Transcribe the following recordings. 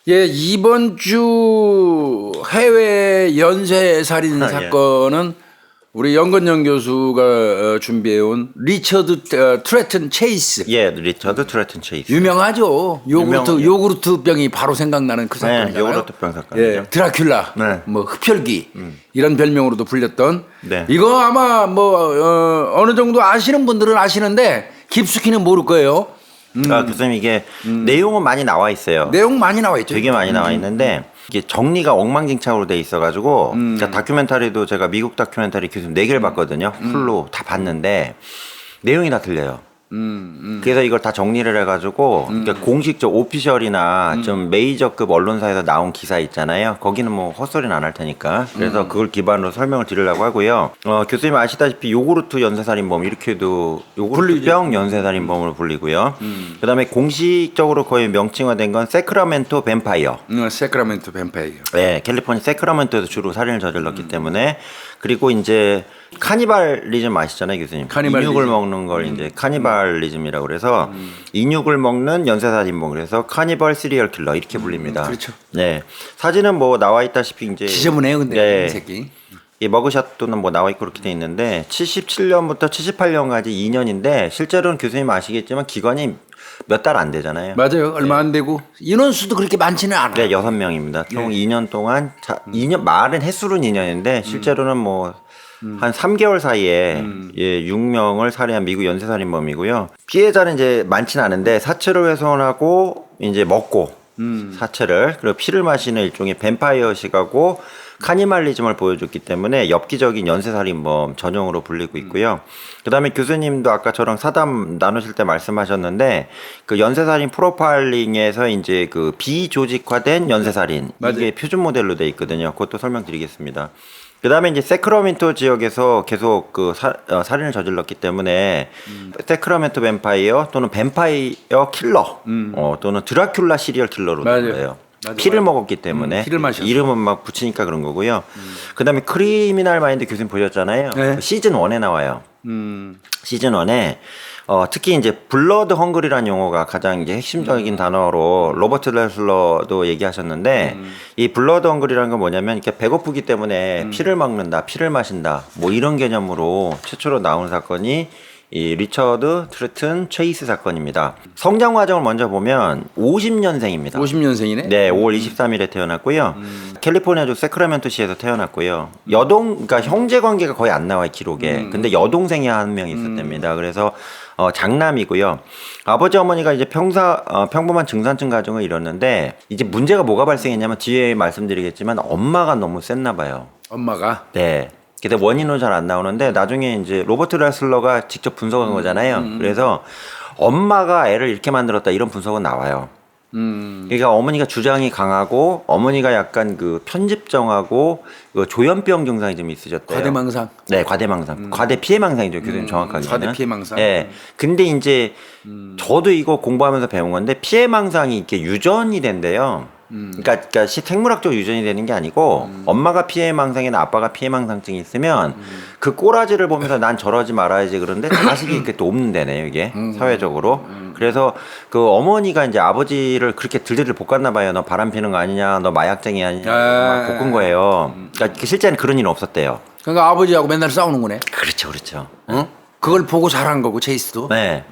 예, 이번 주 해외 연쇄살인 사건은 우리 연건영 교수가 준비해온 리처드 트레튼 체이스. 예, 리처드 트레튼 체이스. 유명하죠. 요구르트 병이 바로 생각나는 그 사건이잖아요. 네, 요구르트병 사건이죠. 예, 드라큘라, 네. 뭐 흡혈귀 이런 별명으로도 불렸던. 네. 이거 아마 뭐 어느 정도 아시는 분들은 아시는데 깊숙이는 모를 거예요. 교수님 이게 내용은 많이 나와 있어요. 내용 많이 나와 있죠. 되게 많이 나와 있는데 이게 정리가 엉망진창으로 돼 있어가지고 그러니까 다큐멘터리도 제가 미국 다큐멘터리 교수님 4개를 봤거든요. 풀로 다 봤는데 내용이 다 틀려요. 그래서 이걸 다 정리를 해가지고 그러니까 공식적 오피셜이나 좀 메이저급 언론사에서 나온 기사 있잖아요. 거기는 뭐 헛소리는 안 할 테니까 그래서 그걸 기반으로 설명을 드리려고 하고요. 교수님 아시다시피 요구르트 연쇄살인범 이렇게도 요구르트병 연쇄살인범으로 불리고요. 그다음에 공식적으로 거의 명칭화된 건 세크라멘토 뱀파이어. 세크라멘토 뱀파이어. 네, 캘리포니아 세크라멘토에서 주로 살인을 저질렀기 때문에 그리고 이제 카니발리즘 아시잖아요, 교수님. 카니발리즘. 인육을 먹는 걸 이제 카니발리즘이라고 그래서 인육을 먹는 연쇄살인범 그래서 카니발 시리얼 킬러 이렇게 불립니다. 그렇죠. 네, 사진은 뭐 나와 있다시피 이제 지저분해요, 근데 네. 이 새끼. 이 머그샷도는 뭐 나와 있고 그렇게 돼 있는데 77년부터 78년까지 2년인데 실제로는 교수님 아시겠지만 기간이 몇 달 안 되잖아요. 맞아요. 얼마 안 되고 인원수도 그렇게 많지는 않아요. 네, 6명입니다. 총 2년 동안 2년 말은 횟수로는 2년인데 실제로는 뭐 한 3개월 사이에 6명을 살해한 미국 연쇄살인범이고요. 피해자는 이제 많지는 않은데 사체를 훼손하고 이제 먹고 사체를 그리고 피를 마시는 일종의 뱀파이어식하고 카니발리즘을 보여줬기 때문에 엽기적인 연쇄살인범 전용으로 불리고 있고요. 그다음에 교수님도 아까처럼 사담 나누실 때 말씀하셨는데 그 연쇄살인 프로파일링에서 이제 그 비조직화된 연쇄살인 이게 표준 모델로 돼 있거든요. 그것도 설명드리겠습니다. 그다음에 이제 세크라멘토 지역에서 계속 그 살인을 저질렀기 때문에 세크라멘토 뱀파이어 또는 뱀파이어 킬러 또는 드라큘라 시리얼 킬러로 불려요. 피를 먹었기 때문에 피를 마셨어. 이름은 막 붙이니까 그런 거고요. 그다음에 크리미널 마인드 교수님 보셨잖아요. 네. 시즌 1에 나와요. 시즌 1에 특히 이제 블러드 헝그리라는 용어가 가장 이제 핵심적인 단어로 로버트 레슬러도 얘기하셨는데 이 블러드 헝그리라는 건 뭐냐면 이렇게 배고프기 때문에 피를 먹는다, 피를 마신다, 뭐 이런 개념으로 최초로 나온 사건이 이 리처드 트레튼 체이스 사건입니다. 성장 과정을 먼저 보면 50년생입니다. 50년생이네. 네, 5월 23일에 태어났고요. 캘리포니아주 세크라멘토시에서 태어났고요. 그러니까 형제 관계가 거의 안 나와요, 기록에. 근데 여동생이 한 명 있었답니다. 그래서 장남이고요. 아버지 어머니가 이제 평범한 중산층 가정을 이뤘는데 이제 문제가 뭐가 발생했냐면 뒤에 말씀드리겠지만 엄마가 너무 셌나 봐요. 엄마가. 네. 근데 원인은 잘 안 나오는데 나중에 이제 로버트 레슬러가 직접 분석한 거잖아요. 그래서 엄마가 애를 이렇게 만들었다 이런 분석은 나와요. 그러니까 어머니가 주장이 강하고 어머니가 약간 그 편집정하고 그 조현병 증상이 좀 있으셨대요. 과대망상. 네, 과대망상. 과대 피해망상이죠, 교수님 정확하게는. 과대 피해망상. 네. 근데 이제 저도 이거 공부하면서 배운 건데 피해망상이 이렇게 유전이 된대요. 그러니까 생물학적 유전이 되는 게 아니고 엄마가 피해망상이나 아빠가 피해망상증이 있으면 그 꼬라지를 보면서 난 저러지 말아야지 그런데 자식이 이렇게 또 없는데네요 이게 사회적으로. 그래서 그 어머니가 이제 아버지를 그렇게 들들 볶았나 봐요. 너 바람 피는 거 아니냐, 너 마약쟁이 아니냐 막 볶은 거예요. 그러니까 실제는 그런 일은 없었대요. 그러니까 아버지하고 맨날 싸우는 거네. 그렇죠, 그렇죠. 그걸 보고 자란 거고 체이스도. 네.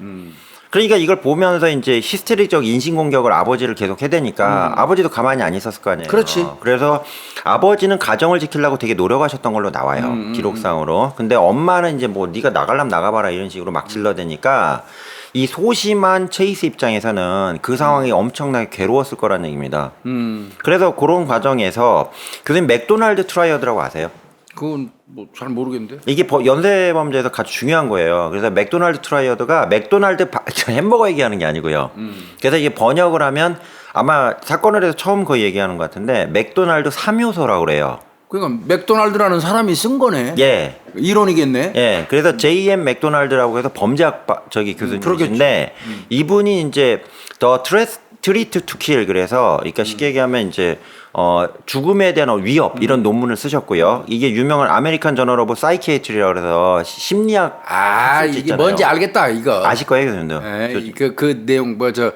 그러니까 이걸 보면서 이제 히스테리적 인신공격을 아버지를 계속 해대니까 아버지도 가만히 안 있었을 거 아니에요. 그렇지. 그래서 아버지는 가정을 지키려고 되게 노력하셨던 걸로 나와요. 기록상으로. 근데 엄마는 이제 뭐 네가 나가려면 나가봐라 이런 식으로 막 질러대니까 이 소심한 체이스 입장에서는 그 상황이 엄청나게 괴로웠을 거라는 얘기입니다. 그래서 그런 과정에서 교수님 맥도날드 트라이어드라고 아세요? 그건 뭐 잘 모르겠는데. 이게 연쇄범죄에서 아주 중요한 거예요. 그래서 맥도날드 트라이어드가 맥도날드 햄버거 얘기하는 게 아니고요. 그래서 이게 번역을 하면 아마 사건을 해서 처음 거의 얘기하는 것 같은데 맥도날드 3요소라고 그래요. 그러니까 맥도날드라는 사람이 쓴 거네. 예. 이론이겠네. 예. 그래서 J.M. 맥도날드라고 해서 범죄학 교수님이신데 이분이 이제 더 트리트 투킬 그래서 그러니까 쉽게 얘기하면 이제 죽음에 대한 위협 이런 논문을 쓰셨고요. 이게 유명한 아메리칸 저널 오브 사이키애트리라고 해서 심리학 이게 있잖아요. 뭔지 알겠다 이거. 아실 거예요, 교수님도. 그 내용 뭐 저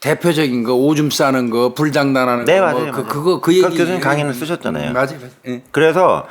대표적인 거 오줌 싸는 거 불장난하는 네, 거 맞아요. 뭐 맞아요. 그 얘기 교수님 강의는 쓰셨잖아요. 맞아요. 예. 그래서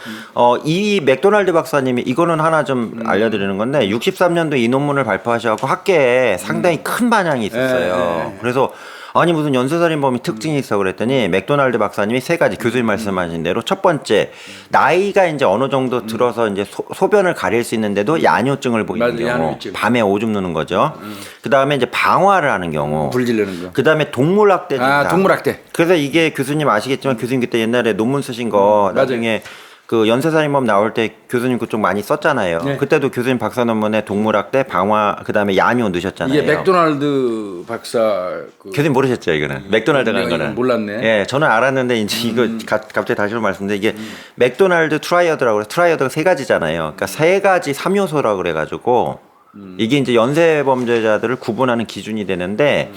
이 맥도날드 박사님이 이거는 하나 좀 알려드리는 건데 63년도 이 논문을 발표하셔서 학계에 상당히 큰 반향이 있었어요. 그래서 아니 무슨 연쇄살인범이 특징이 있어 그랬더니 맥도날드 박사님이 세 가지 교수님 말씀하신 대로 첫 번째 나이가 이제 어느 정도 들어서 이제 소변을 가릴 수 있는데도 야뇨증을 보이는 맞아요, 경우 야뇨증. 밤에 오줌 누는 거죠. 그 다음에 이제 방화를 하는 경우 불 지르는 거. 그 다음에 동물학대 증상. 동물학대. 그래서 이게 교수님 아시겠지만 교수님 그때 옛날에 논문 쓰신 거 나중에 그 연쇄살인범 나올 때 교수님 그쪽 많이 썼잖아요. 네. 그때도 교수님 박사 논문에 동물학대, 방화, 그다음에 야뇨 넣으셨잖아요. 이게 맥도날드 박사 교수님 모르셨죠 이거는 맥도날드 가는 거는 몰랐네. 예, 저는 알았는데 이제 이거 갑자기 다시 말씀드린데 이게 맥도날드 트라이어드라고 그래서 트라이어드가 세 가지잖아요. 그러니까 세 가지 3요소라고 그래가지고 이게 이제 연쇄 범죄자들을 구분하는 기준이 되는데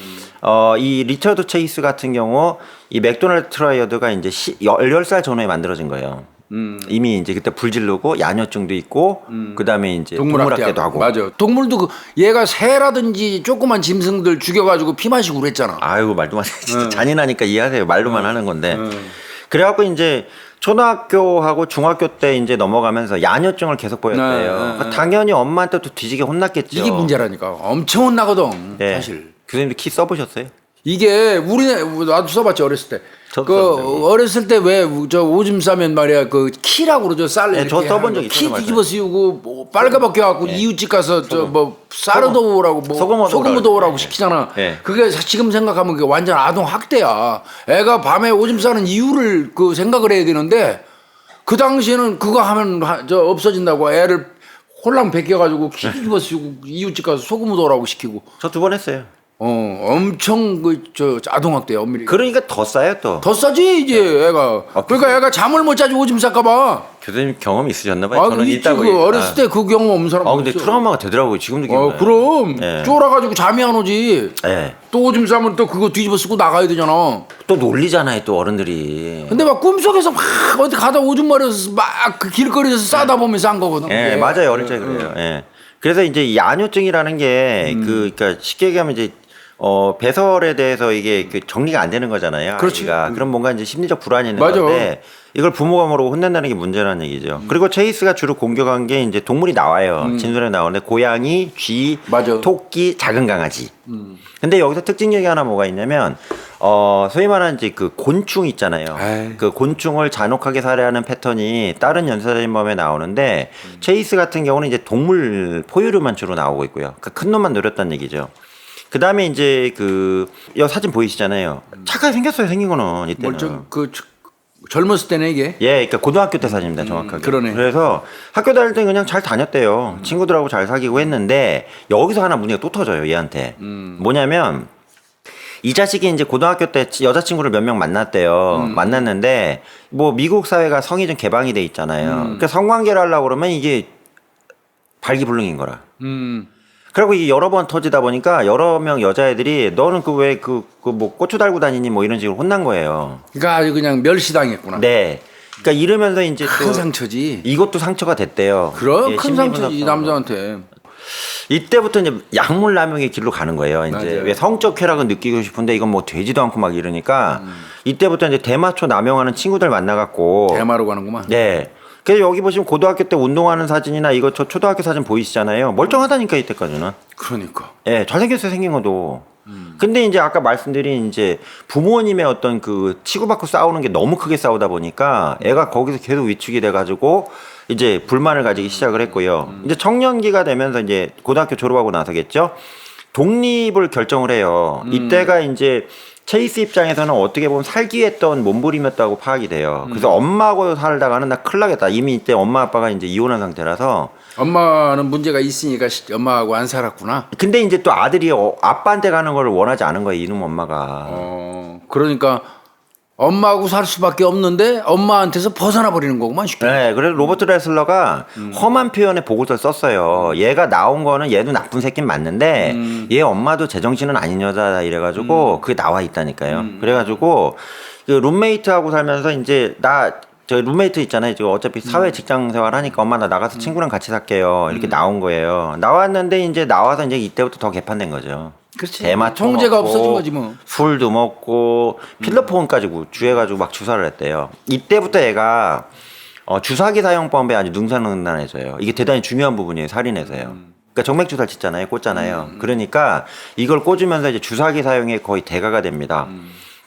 이 리처드 체이스 같은 경우 이 맥도날드 트라이어드가 이제 10살 전후에 만들어진 거예요. 이미 이제 그때 불 지르고 야뇨증도 있고 그다음에 이제 동물학대도 하고. 맞아. 동물도 얘가 새라든지 조그만 짐승들 죽여가지고 피 마시고 그랬잖아. 아이고 말도 마세요. 진짜 잔인하니까 이해하세요. 말로만 하는 건데. 그래갖고 이제 초등학교하고 중학교 때 이제 넘어가면서 야뇨증을 계속 보였대요. 그러니까 당연히 엄마한테 또 뒤지게 혼났겠죠. 이게 문제라니까. 엄청 혼나거든. 네. 사실. 교수님도 키 써보셨어요? 이게 나도 써봤지 어렸을 때. 저도 그 써봤는데. 어렸을 때 왜 저 오줌 싸면 말이야 그 키라고 그러죠 쌀. 네, 이렇게 저 써본 하는 적 거. 있어요, 키 뒤집어 씌우고 뭐 빨가벗겨 갖고 이웃집 가서 저 뭐 쌀어도우라고 뭐 소금 소금어도우라고 네. 시키잖아. 네. 그게 지금 생각하면 그게 완전 아동 학대야. 애가 밤에 오줌 싸는 이유를 그 생각을 해야 되는데 그 당시에는 그거 하면 저 없어진다고 애를 홀랑 벗겨가지고 키 뒤집어 씌우고 이웃집 가서 소금어도우라고 시키고. 저 2번 했어요. 엄청 저 아동학대야 엄밀히. 그러니까 더 싸요 또. 더 싸지 이제 애가. 그러니까 애가 잠을 못 자지 오줌 쌀까봐. 교수님 경험이 있으셨나 봐요. 저는 있지. 있다고. 그 어렸을 때 그 경험 없는 사람. 근데 없어. 트라우마가 되더라고요. 지금도 기억나요. 그럼 네. 쫄아가지고 잠이 안 오지. 네. 또 오줌 싸면 또 그거 뒤집어 쓰고 나가야 되잖아. 또 놀리잖아요. 또 어른들이. 근데 막 꿈속에서 막 어디 가다 오줌 마려서 막 그 길거리에서 싸다 보면 싼 거거든. 예, 그게. 맞아요. 어릴 때 그래요. 예. 그래서 이제 이 야뇨증이라는 게 그러니까 쉽게 얘기하면 이제 배설에 대해서 이게 그 정리가 안 되는 거잖아요. 그렇지. 아이가. 그럼 뭔가 이제 심리적 불안이 있는 맞아. 건데 이걸 부모가 모르고 혼낸다는 게 문제라는 얘기죠. 그리고 체이스가 주로 공격한 게 이제 동물이 나와요. 진술에 나오는데 고양이, 쥐, 맞아. 토끼, 작은 강아지. 근데 여기서 특징적이 하나 뭐가 있냐면 소위 말하는 이제 그 곤충 있잖아요. 에이. 그 곤충을 잔혹하게 살해하는 패턴이 다른 연쇄살인범에 나오는데 체이스 같은 경우는 이제 동물 포유류만 주로 나오고 있고요. 그러니까 큰 놈만 노렸다는 얘기죠. 그 다음에 이제 여 사진 보이시잖아요. 착하게 생겼어요, 생긴 거는 이때는. 젊었을 때는 이게. 예, 그러니까 고등학교 때 사진입니다, 정확하게. 그러네. 그래서 학교 다닐 때 그냥 잘 다녔대요. 친구들하고 잘 사귀고 했는데 여기서 하나 문제가 또 터져요, 얘한테. 뭐냐면 이 자식이 이제 고등학교 때 여자친구를 몇 명 만났대요. 만났는데 뭐 미국 사회가 성이 좀 개방이 돼 있잖아요. 그러니까 성관계를 하려고 그러면 이게 발기불능인 거라. 그리고 이게 여러 번 터지다 보니까 여러 명 여자애들이 너는 그 왜 뭐 고추 달고 다니니 뭐 이런 식으로 혼난 거예요. 그러니까 아주 그냥 멸시당했구나. 네. 그러니까 이러면서 이제 큰 또 상처지. 이것도 상처가 됐대요. 그럼 예, 큰 상처지 이 남자한테. 이때부터 이제 약물 남용의 길로 가는 거예요. 이제 맞아요. 왜 성적 쾌락은 느끼고 싶은데 이건 뭐 되지도 않고 막 이러니까 이때부터 이제 대마초 남용하는 친구들 만나갖고 대마로 가는구만. 네. 그래서 여기 보시면 고등학교 때 운동하는 사진이나 이거 저 초등학교 사진 보이시잖아요. 멀쩡하다니까 이때까지는. 그러니까. 예, 잘생겼어요 생긴 것도. 근데 이제 아까 말씀드린 이제 부모님의 어떤 그 치고받고 싸우는 게 너무 크게 싸우다 보니까 애가 거기서 계속 위축이 돼가지고 이제 불만을 가지기 시작을 했고요. 이제 청년기가 되면서 이제 고등학교 졸업하고 나서겠죠. 독립을 결정을 해요. 이때가 이제 체이스 입장에서는 어떻게 보면 살기 위했던 몸부림이었다고 파악이 돼요. 그래서 엄마하고 살다가는 나 큰일 나겠다. 이미 이때 엄마 아빠가 이제 이혼한 상태라서. 엄마는 문제가 있으니까 엄마하고 안 살았구나. 근데 이제 또 아들이 아빠한테 가는 걸 원하지 않은 거예요. 이놈 엄마가. 그러니까 엄마하고 살 수밖에 없는데 엄마한테서 벗어나 버리는 거구만 쉽게. 네, 그래서 로버트 레슬러가 험한 표현의 보고서를 썼어요. 얘가 나온 거는 얘도 나쁜 새끼는 맞는데 얘 엄마도 제정신은 아닌 여자다 이래가지고 그게 나와 있다니까요. 그래가지고 그 룸메이트하고 살면서 이제 저 룸메이트 있잖아요. 지금 어차피 사회 직장 생활 하니까 엄마 나 나가서 친구랑 같이 살게요. 이렇게 나온 거예요. 나왔는데 이제 나와서 이제 이때부터 더 개판된 거죠. 그렇지. 대마 통제가 처먹고, 없어진 거지 뭐. 술도 먹고 필러폰까지 주해가지고 막 주사를 했대요. 이때부터 얘가 주사기 사용법에 아주 능사능란해져요. 이게 대단히 중요한 부분이에요. 살인에서요. 그러니까 정맥 주사를 짓잖아요. 꽂잖아요. 그러니까 이걸 꽂으면서 이제 주사기 사용에 거의 대가가 됩니다.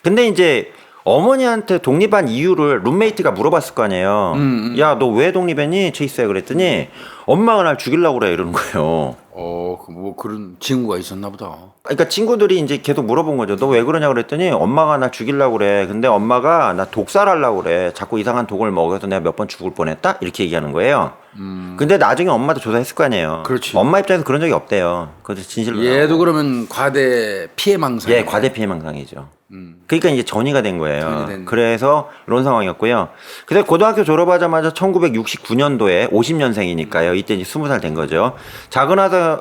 근데 이제 어머니한테 독립한 이유를 룸메이트가 물어봤을 거 아니에요. 야, 너 왜 독립했니? 체이스야 그랬더니 엄마가 날 죽이려고 그래 이러는 거예요. 뭐 그런 친구가 있었나 보다. 그러니까 친구들이 이제 계속 물어본 거죠. 너 왜 그러냐 그랬더니 엄마가 나 죽이려고 그래. 근데 엄마가 나 독살하려고 그래. 자꾸 이상한 독을 먹여서 내가 몇 번 죽을 뻔했다? 이렇게 얘기하는 거예요. 근데 나중에 엄마도 조사했을 거 아니에요. 그렇지. 엄마 입장에서 그런 적이 없대요. 그것도 진실로. 얘도 그러면 과대 피해망상. 예, 과대 피해망상이죠. 그러니까 이제 전이가 된 거예요. 그래서 이런 상황이었고요. 그래서 고등학교 졸업하자마자 1969년도에 50년생이니까요. 이때 이제 20살 된 거죠. 작은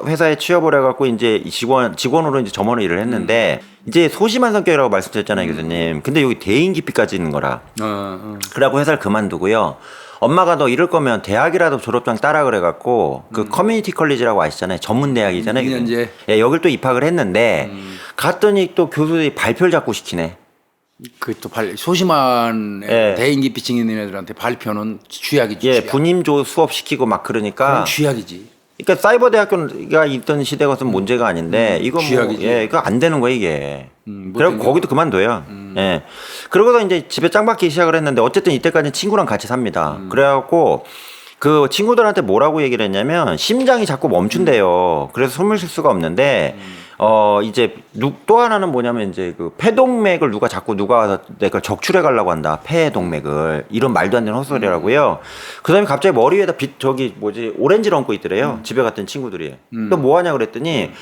회사에 취업을 해갖고 이제 직원으로 이제 점원으로 일을 했는데 이제 소심한 성격이라고 말씀드렸잖아요, 교수님. 근데 여기 대인 기피까지 있는 거라. 그래갖고 회사를 그만두고요. 엄마가 너 이럴 거면 대학이라도 졸업장 따라 그래갖고 그 커뮤니티 컬리지라고 아시잖아요. 전문 대학이잖아요. 2년제. 예, 여길 또 입학을 했는데 갔더니 또 교수들이 발표를 자꾸 시키네. 그또 소심한 예. 대인기피증 있는 애들한테 발표는 쥐약이지. 예, 쥐약. 분임조 수업 시키고 막 그러니까. 그건 쥐약이지. 그러니까 사이버 대학교가 있던 시대 같은 문제가 아닌데 이거 뭐 쥐약이지. 예, 이거 안 되는 거예요 이게. 못 그래서 되는 거기도 그만둬요. 예. 그러고서 이제 집에 짱 박기 시작을 했는데 어쨌든 이때까지는 친구랑 같이 삽니다. 그래갖고 그 친구들한테 뭐라고 얘기를 했냐면 심장이 자꾸 멈춘대요. 그래서 숨을 쉴 수가 없는데 이제 또 하나는 뭐냐면 이제 그 폐동맥을 누가 와서 내가 적출해 가려고 한다. 폐동맥을 이런 말도 안 되는 헛소리라고요. 그다음에 갑자기 머리 위에다 오렌지를 얹고 있더래요. 집에 갔던 친구들이. 또 뭐 하냐 그랬더니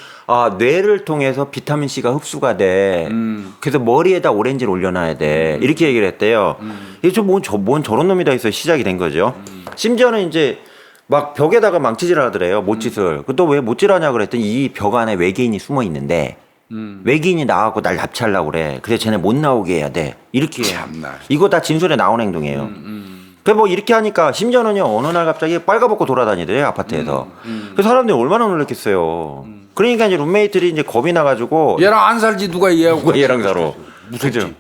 뇌를 통해서 비타민 C가 흡수가 돼. 그래서 머리에다 오렌지를 올려놔야 돼. 이렇게 얘기를 했대요. 이게 뭔 저런 놈이 다 있어 시작이 된 거죠. 심지어는 이제 막 벽에다가 망치질 하더래요. 못짓을. 또 왜 못질하냐 그랬더니 이 벽 안에 외계인이 숨어 있는데 외계인이 나와갖고 날 납치하려고 그래. 그래서 쟤네 못 나오게 해야 돼. 이렇게. 참나. 이거 다 진술에 나온 행동이에요. 그래 뭐 이렇게 하니까 심지어는요 어느 날 갑자기 빨가벗고 돌아다니더래요 아파트에서. 그 사람들이 얼마나 놀랐겠어요. 그러니까 이제 룸메이트들이 이제 겁이 나가지고 얘랑 안 살지 누가 얘하고. 얘랑 살아. 그죠.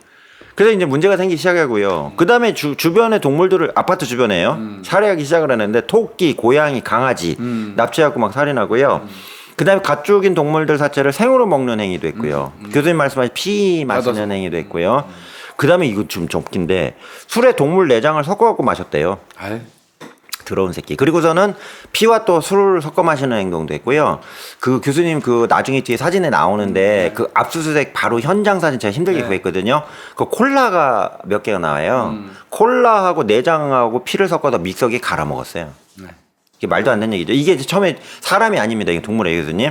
그래서 이제 문제가 생기기 시작하고요. 그 다음에 주변의 동물들을 아파트 주변에요 살해하기 시작을 하는데 토끼, 고양이, 강아지 납치하고 막 살인하고요. 그 다음에 가축인 동물들 사체를 생으로 먹는 행위도 했고요. 교수님 말씀하신 피 마시는 행위도 했고요. 그 다음에 이거 좀 웃긴데 술에 동물 내장을 섞어갖고 마셨대요. 아이. 더러운 새끼. 그리고서는 피와 또 술을 섞어 마시는 행동도 했고요. 그 교수님 그 나중에 뒤에 사진에 나오는데 그 압수수색 바로 현장 사진 제가 힘들게 구했거든요. 그 콜라가 몇 개가 나와요. 콜라하고 내장하고 피를 섞어서 믹서기에 갈아 먹었어요. 이게 말도 안 되는 얘기죠. 이게 처음에 사람이 아닙니다. 이게 동물이에요, 교수님.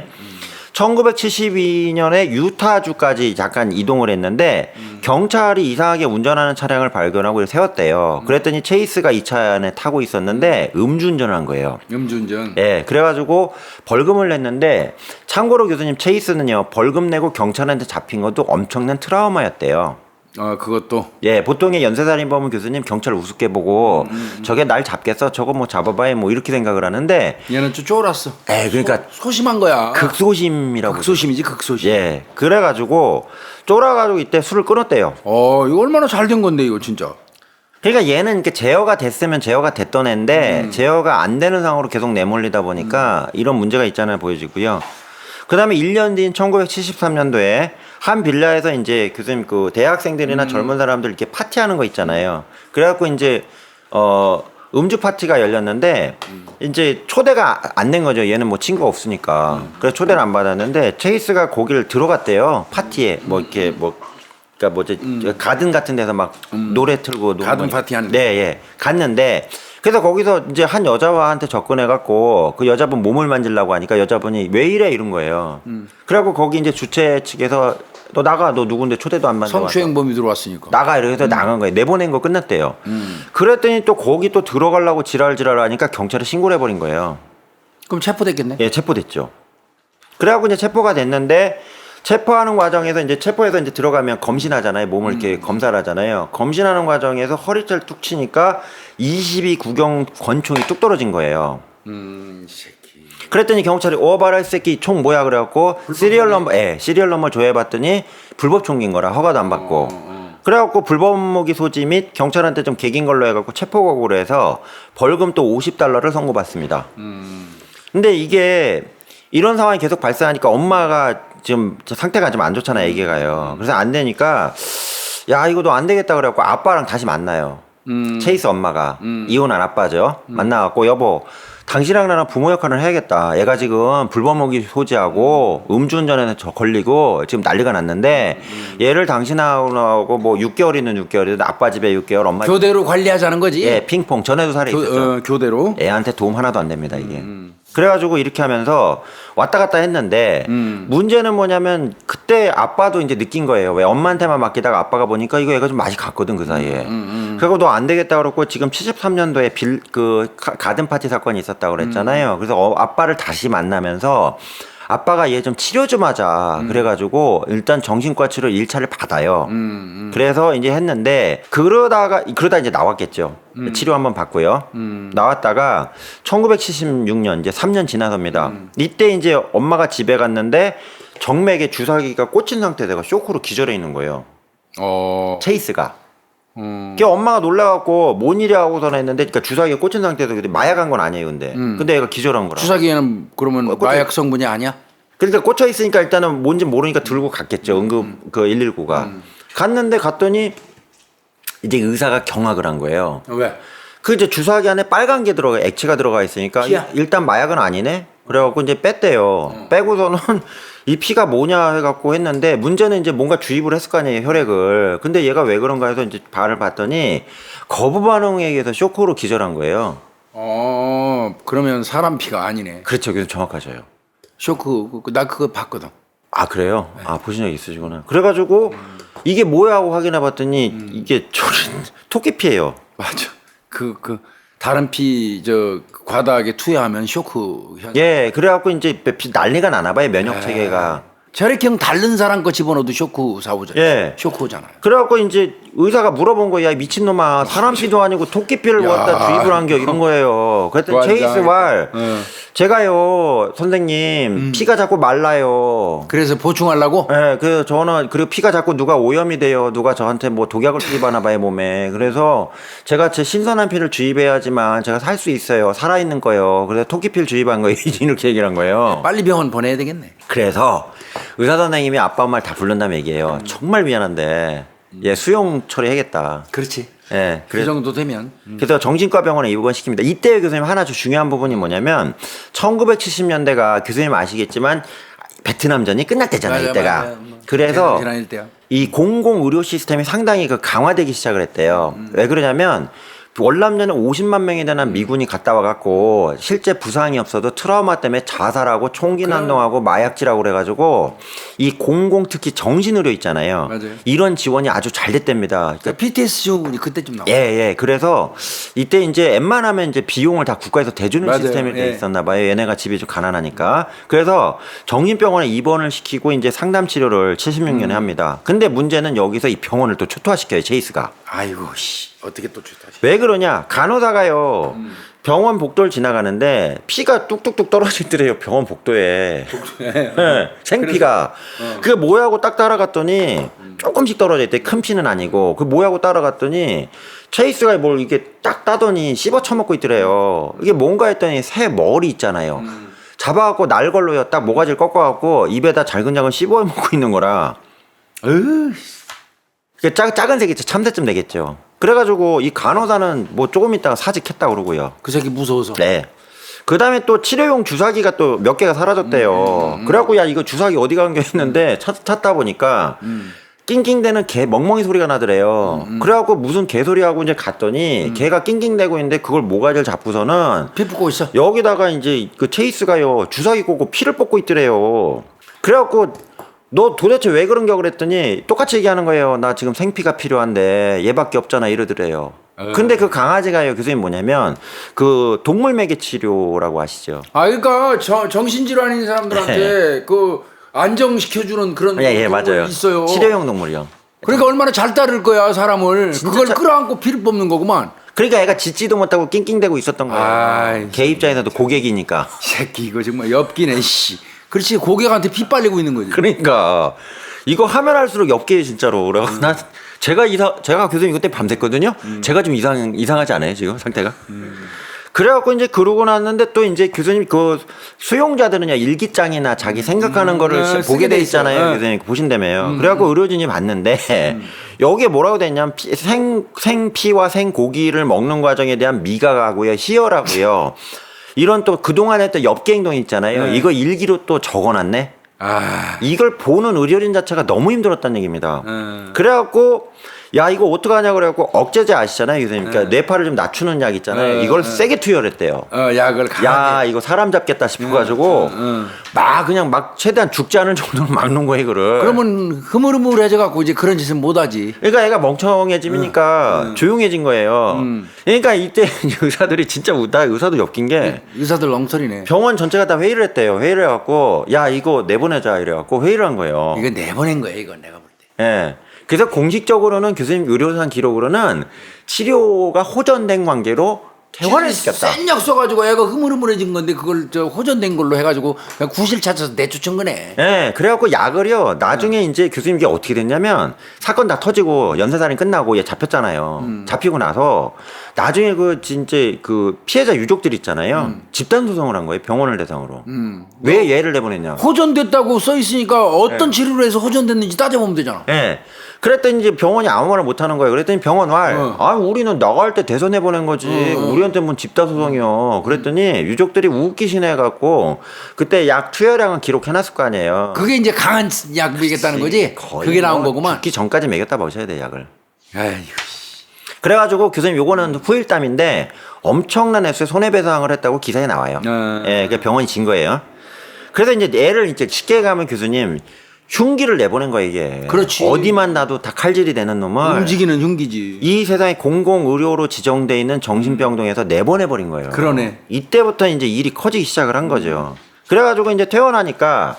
1972년에 유타주까지 잠깐 이동을 했는데 경찰이 이상하게 운전하는 차량을 발견하고 세웠대요. 그랬더니 체이스가 이 차 안에 타고 있었는데 음주운전을 한 거예요. 음주운전. 예, 그래가지고 벌금을 냈는데 참고로 교수님 체이스는요 벌금 내고 경찰한테 잡힌 것도 엄청난 트라우마였대요. 그것도. 예, 보통의 연쇄살인범은 교수님 경찰 우습게 보고 저게 날 잡겠어? 저거 뭐 잡아봐야 뭐 이렇게 생각을 하는데 얘는 좀 쫄았어. 그러니까 소심한 거야. 극소심이라고. 극소심이지 극소심. 예, 그래가지고 쫄아가지고 이때 술을 끊었대요. 이거 얼마나 잘 된 건데 이거 진짜. 그러니까 얘는 이렇게 제어가 됐으면 제어가 됐던 애인데 제어가 안 되는 상황으로 계속 내몰리다 보니까 이런 문제가 있잖아요 보여지고요. 그 다음에 1년 뒤인 1973년도에 한 빌라에서 이제 교수님 그 대학생들이나 젊은 사람들 이렇게 파티하는 거 있잖아요. 그래갖고 이제 음주 파티가 열렸는데 이제 초대가 안 된 거죠. 얘는 뭐 친구가 없으니까. 그래서 초대를 안 받았는데 체이스가 거기를 들어갔대요. 파티에 뭐 이렇게 뭐 그러니까 뭐지 가든 같은 데서 막 노래 틀고 가든 파티 하는. 네, 예. 갔는데 그래서 거기서 이제 한 여자한테 접근해 갖고 그 여자분 몸을 만지려고 하니까 여자분이 왜 이래 이런 거예요. 그래갖고 거기 이제 주최 측에서 너 나가. 너 누군데 초대도 안 받는데 성추행범이 들어왔으니까. 나가 이래서 나간 거예요. 내보낸 거 끝났대요. 그랬더니 또 거기 또 들어가려고 지랄하니까 경찰에 신고를 해버린 거예요. 그럼 체포됐겠네. 예, 체포됐죠. 그래갖고 이제 체포가 됐는데 체포하는 과정에서 이제 체포해서 이제 들어가면 검신하잖아요. 몸을 이렇게 검사를 하잖아요. 검신하는 과정에서 허리채를 툭 치니까 22구경 권총이 뚝 떨어진 거예요. 이 새끼. 그랬더니 경찰이 봐라 이 새끼 총 뭐야 그래갖고 시리얼 넘버 조회해봤더니 불법 총기인 거라 허가도 안 받고 그래갖고 불법 무기 소지 및 경찰한테 좀 개긴 걸로 해갖고 체포거부를 해서 벌금 또 $50를 선고받습니다. 근데 이게 이런 상황이 계속 발생하니까 엄마가 지금 상태가 좀 안 좋잖아요, 애기가요. 그래서 안 되니까 야 이거 너 안 되겠다 그래갖고 아빠랑 다시 만나요. 체이스 엄마가 이혼한 아빠죠. 만나갖고 여보 당신이랑 나랑 부모 역할을 해야겠다. 얘가 지금 불법무기 소지하고 음주운전에서 걸리고 지금 난리가 났는데 얘를 당신하고 뭐 6개월이든 6개월이든 아빠 집에 6개월 엄마 교대로 관리하자는 거지. 예 핑퐁 전에도 살이 있었죠. 교대로. 애한테 도움 하나도 안 됩니다 이게. 그래가지고 이렇게 하면서 왔다 갔다 했는데 문제는 뭐냐면 그때 아빠도 이제 느낀 거예요. 왜 엄마한테만 맡기다가 아빠가 보니까 이거 애가 좀 맛이 갔거든 그 사이에. 그리고 너 안 되겠다 그러고 지금 73년도에 가든 파티 사건이 있었다고 그랬잖아요. 그래서 아빠를 다시 만나면서 아빠가 얘 좀 치료 좀 하자. 그래가지고 일단 정신과 치료 1차를 받아요. 그래서 이제 했는데 그러다 이제 나왔겠죠. 치료 한번 받고요. 나왔다가 1976년 이제 3년 지나섭니다. 이때 이제 엄마가 집에 갔는데 정맥에 주사기가 꽂힌 상태에서 쇼크로 기절해 있는 거예요. 체이스가. 그 엄마가 놀라갖고 뭔 일이야 하고서는 했는데 그러니까 주사기가 꽂힌 상태에서 근데 마약한 건 아니에요 근데 얘가 기절한 거라. 주사기에는 그러면 마약 성분이 아니야? 그러니까 꽂혀 있으니까 일단은 뭔지 모르니까 들고 갔겠죠. 응급 그 119가. 갔는데 갔더니 이제 의사가 경악을 한 거예요. 왜? 그 이제 주사기 안에 빨간 게 액체가 들어가 있으니까 피야? 일단 마약은 아니네. 그래갖고 이제 뺐대요. 빼고서는 이 피가 뭐냐 해갖고 했는데 문제는 이제 뭔가 주입을 했을 거 아니에요 혈액을. 근데 얘가 왜 그런가 해서 이제 발을 봤더니 거부 반응에 의해서 쇼크로 기절한 거예요. 그러면 사람 피가 아니네. 그렇죠. 그래서 정확하죠. 쇼크 나 그거 봤거든. 아 그래요? 네. 아 보신 적 있으시구나. 그래가지고 이게 뭐야 하고 확인해봤더니 이게 토끼피예요. 맞아. 그 다른 피 과다하게 투여하면 쇼크 현상. 예, 그래갖고 이제 난리가 나나 봐요 면역 체계가. 혈액형 다른 사람 거 집어넣어도 쇼크 사오잖아요. 예. 쇼크 오잖아요. 그래갖고 이제 의사가 물어본 거야, 미친놈아. 사람 피도 아니고 토끼피를 갖다 주입을 한 게 이런 거예요. 그랬더니 체이스 왈, 제가요, 선생님, 피가 자꾸 말라요. 그래서 보충하려고? 예, 그래서 저는, 그리고 피가 자꾸 누가 오염이 돼요. 누가 저한테 뭐 독약을 투입하나 봐요, 몸에. 그래서 제가 제 신선한 피를 주입해야지만 제가 살 수 있어요. 살아있는 거요. 그래서 토끼피를 주입한 거예요. 이렇게 얘기를 한 거예요. 빨리 병원 보내야 되겠네. 그래서 의사 선생님이 아빠 엄마를 다 불른다는 얘기예요. 정말 미안한데 얘 수용 처리해야겠다. 그렇지. 예, 그 정도 되면. 그래서 정신과 병원에 입원시킵니다. 이때 교수님 하나 좀 중요한 부분이 뭐냐면 1970년대가 교수님 아시겠지만 베트남전이 끝날 때잖아요. 이때가. 맞아. 그래서 지난 때야. 이 공공 의료 시스템이 상당히 강화되기 시작을 했대요. 왜 그러냐면 월남전에 50만 명에 대한 미군이 갔다 와갖고 실제 부상이 없어도 트라우마 때문에 자살하고 총기 난동하고 마약질하고 그래가지고 이 공공 특히 정신의료 있잖아요. 맞아요. 이런 지원이 아주 잘 됐답니다. 그러니까 PTS 증후군이 그때쯤 나와. 예. 그래서 이때 이제 웬만하면 이제 비용을 다 국가에서 대주는 맞아요. 시스템이 돼 있었나 봐요. 얘네가 집이 좀 가난하니까. 그래서 정신병원에 입원을 시키고 이제 상담 치료를 76년에 합니다. 근데 문제는 여기서 이 병원을 또 초토화시켜요. 체이스가. 아이고 씨. 어떻게 또 좋다. 왜 그러냐? 간호사가요. 병원 복도를 지나가는데 피가 뚝뚝뚝 떨어지더래요. 병원 복도에. 네, 생피가. 그게 뭐야고 딱 따라갔더니 조금씩 떨어져 있대. 큰 피는 아니고. 그 뭐야고 따라갔더니 체이스가 뭘 이렇게 딱 따더니 씹어 처먹고 있더래요. 이게 뭔가 했더니 새 머리 있잖아요. 잡아갖고 날걸로요. 딱 모가지를 꺾어갖고 입에다 잘근잘근 씹어 먹고 있는 거라. 그게 작은 새끼 참새쯤 되겠죠. 그래가지고 이 간호사는 뭐 조금 있다가 사직했다 그러고요. 그 새끼 무서워서. 네. 그 다음에 또 치료용 주사기가 또 몇 개가 사라졌대요. 그래갖고 야 이거 주사기 어디 간 게 했는데 찾다 보니까 낑낑대는 개 멍멍이 소리가 나더래요. 그래갖고 무슨 개소리하고 이제 갔더니 개가 낑낑대고 있는데 그걸 모가지를 잡고서는 피 뽑고 있어. 여기다가 이제 그 체이스가요 주사기 꽂고 피를 뽑고 있더래요. 그래갖고 너 도대체 왜 그런가 그랬더니 똑같이 얘기하는 거예요. 나 지금 생피가 필요한데 얘밖에 없잖아 이러더래요. 근데 그 강아지가요 교수님 뭐냐면 그 동물 매개 치료라고 아시죠? 아 그러니까 정신질환인 사람들한테 그 안정시켜주는 그런 예, 그런 거 맞아요. 있어요. 치료용 동물이요. 그러니까 얼마나 잘 따를 거야 사람을. 그걸 끌어안고 피를 뽑는 거구만. 그러니까 애가 짖지도 못하고 낑낑대고 있었던 거예요. 아이, 걔 입장에서도 고객이니까. 이 새끼 이거 정말 엽기네 씨. 그렇지 고객한테 피 빨리고 있는 거지. 그러니까 이거 하면 할수록 엽게 진짜로. 그래. 나 제가 교수님 그때 밤샜거든요. 제가 좀 이상하지 않아요 지금 상태가? 그래갖고 이제 그러고 났는데 또 이제 교수님 그 수용자들은요 일기장이나 자기 생각하는 거를 보게 돼 있잖아요. 교수님 보신다며요. 그래갖고 의료진이 봤는데 여기에 뭐라고 돼 있냐면 생피와 생고기를 먹는 과정에 대한 미각하고요, 희열하고요. 이런 또 그동안 했던 엽기 행동이 있잖아요. 이거 일기로 또 적어놨네. 이걸 보는 의료진 자체가 너무 힘들었다는 얘기입니다. 그래갖고 야 이거 어떡하냐 그래갖고 억제제 아시잖아요 교수님. 그러니까 뇌파를 좀 낮추는 약 있잖아요. 이걸 세게 투여했대요. 약을 야 이거 사람 잡겠다 싶어가지고 막 그냥 막 최대한 죽지 않을 정도로 막는 거예요 이거를. 그러면 흐물흐물해져 갖고 이제 그런 짓은 못하지. 그러니까 애가 멍청해지니까 조용해진 거예요. 그러니까 이때 의사들이 진짜 의사도 엮인 게 의사들 엉터리네. 병원 전체가 다 회의를 했대요. 회의를 해갖고 야 이거 내보내자 이래갖고 회의를 한 거예요. 이거 내보낸 거야 이건 내가 볼 때. 예. 그래서 공식적으로는 교수님 의료상 기록으로는 치료가 호전된 관계로 퇴원을 시켰다. 센 약 써가지고 애가 흐물흐물해진 건데 그걸 저 호전된 걸로 해가지고 그냥 구실 찾아서 내쫓은 거네. 네, 그래갖고 약을요. 나중에 이제 교수님 이게 어떻게 됐냐면 사건 다 터지고 연쇄살인 끝나고 얘 잡혔잖아요. 잡히고 나서 나중에 그 진짜 그 피해자 유족들 있잖아요. 집단 소송을 한 거예요. 병원을 대상으로. 왜 얘를 내보냈냐? 호전됐다고 써 있으니까 어떤 치료를 해서 호전됐는지 따져보면 되잖아. 네. 그랬더니 이제 병원이 아무 말을 못 하는 거예요. 그랬더니 병원 아, 우리는 나갈 때 대선 내보낸 거지. 우리한테 뭔 집단 소송이요. 그랬더니 유족들이 웃기시네 갖고 그때 약 투여량은 기록해놨을 거 아니에요. 그게 이제 강한 약 먹이겠다는 거지. 그게 나온 거구만. 죽기 전까지 먹였다 먹으셔야 돼 약을. 아휴. 그래가지고 교수님 요거는 후일담인데 엄청난 액수의 손해배상을 했다고 기사에 나와요. 예, 그 병원이 진 거예요. 그래서 이제 애를 이제 쉽게 가면 교수님 흉기를 내보낸 거예요 이게. 그렇지. 어디만 놔도 다 칼질이 되는 놈을 움직이는 흉기지. 이 세상에 공공의료로 지정돼 있는 정신병동에서 내보내버린 거예요. 그러네. 이때부터 이제 일이 커지기 시작을 한 거죠. 그래가지고 이제 퇴원하니까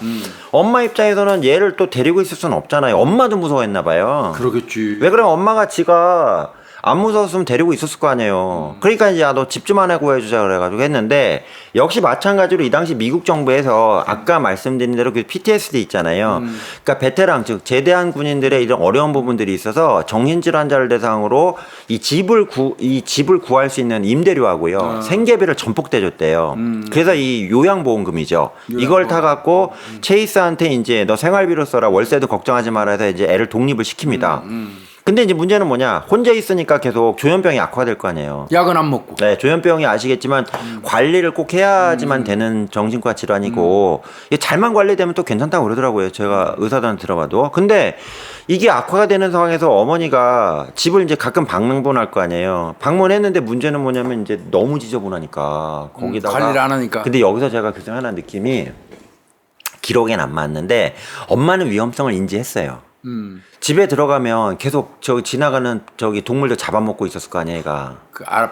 엄마 입장에서는 얘를 또 데리고 있을 수는 없잖아요. 엄마도 무서워했나 봐요. 그러겠지. 왜 그러면 엄마가 지가 안 무서웠으면 데리고 있었을 거 아니에요. 그러니까 이제 너 집 좀 하나 구해주자 그래가지고 했는데 역시 마찬가지로 이 당시 미국 정부에서 아까 말씀드린 대로 그 PTSD 있잖아요. 그러니까 베테랑 즉 제대한 군인들의 이런 어려운 부분들이 있어서 정신질환자를 대상으로 이 집을 구할 수 있는 임대료하고요 생계비를 전폭 대줬대요. 그래서 이 요양보험금이죠. 이걸 타갖고 체이스한테 이제 너 생활비로 써라 월세도 걱정하지 말아 해서 이제 애를 독립을 시킵니다. 근데 이제 문제는 뭐냐 혼자 있으니까 계속 조현병이 악화될 거 아니에요. 약은 안 먹고. 네, 조현병이 아시겠지만 관리를 꼭 해야지만 되는 정신과 질환이고 이게 잘만 관리되면 또 괜찮다고 그러더라고요. 제가 의사들한테 들어봐도. 근데 이게 악화가 되는 상황에서 어머니가 집을 이제 가끔 방문할 거 아니에요. 방문했는데 문제는 뭐냐면 이제 너무 지저분하니까 거기다가 관리를 안 하니까. 근데 여기서 제가 교수님 하나 느낌이 기록엔 안 맞는데 엄마는 위험성을 인지했어요. 집에 들어가면 계속 저기 지나가는 저기 동물들 잡아먹고 있었을 거 아니에요, 얘가.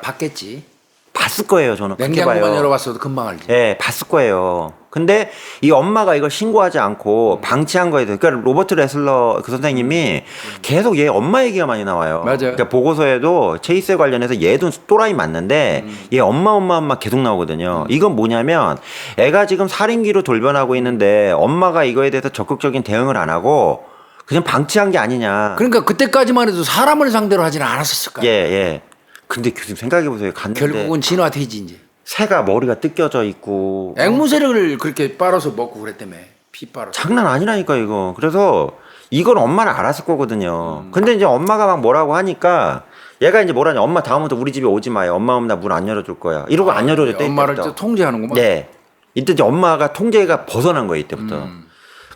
봤겠지. 봤을 거예요, 저는. 그렇게 냉장고만 봐요. 열어봤어도 금방 알지. 예, 봤을 거예요. 근데 이 엄마가 이걸 신고하지 않고 방치한 거에 대해서 그러니까 로버트 레슬러 그 선생님이 계속 얘 엄마 얘기가 많이 나와요. 맞아요. 그러니까 보고서에도 체이스에 관련해서 얘도 또라이 맞는데 얘 엄마 계속 나오거든요. 이건 뭐냐면 애가 지금 살인귀로 돌변하고 있는데 엄마가 이거에 대해서 적극적인 대응을 안 하고 그냥 방치한 게 아니냐. 그러니까 그때까지만 해도 사람을 상대로 하지는 않았었을 거야. 예. 근데 교수님 생각해보세요. 갔는데 결국은 진화되지 이제. 새가 머리가 뜯겨져 있고 앵무새를 그렇게 빨아서 먹고 그랬다며. 피 빨아서. 장난 아니라니까 이거. 그래서 이건 엄마는 알았을 거거든요. 근데 이제 엄마가 막 뭐라고 하니까 얘가 이제 뭐라냐. 엄마 다음부터 우리 집에 오지 마요. 엄마 나 문 안 열어줄 거야. 이러고 안 열어줬대. 엄마를 또 통제하는구만. 네. 이때 이제 엄마가 통제가 벗어난 거예요. 이때부터.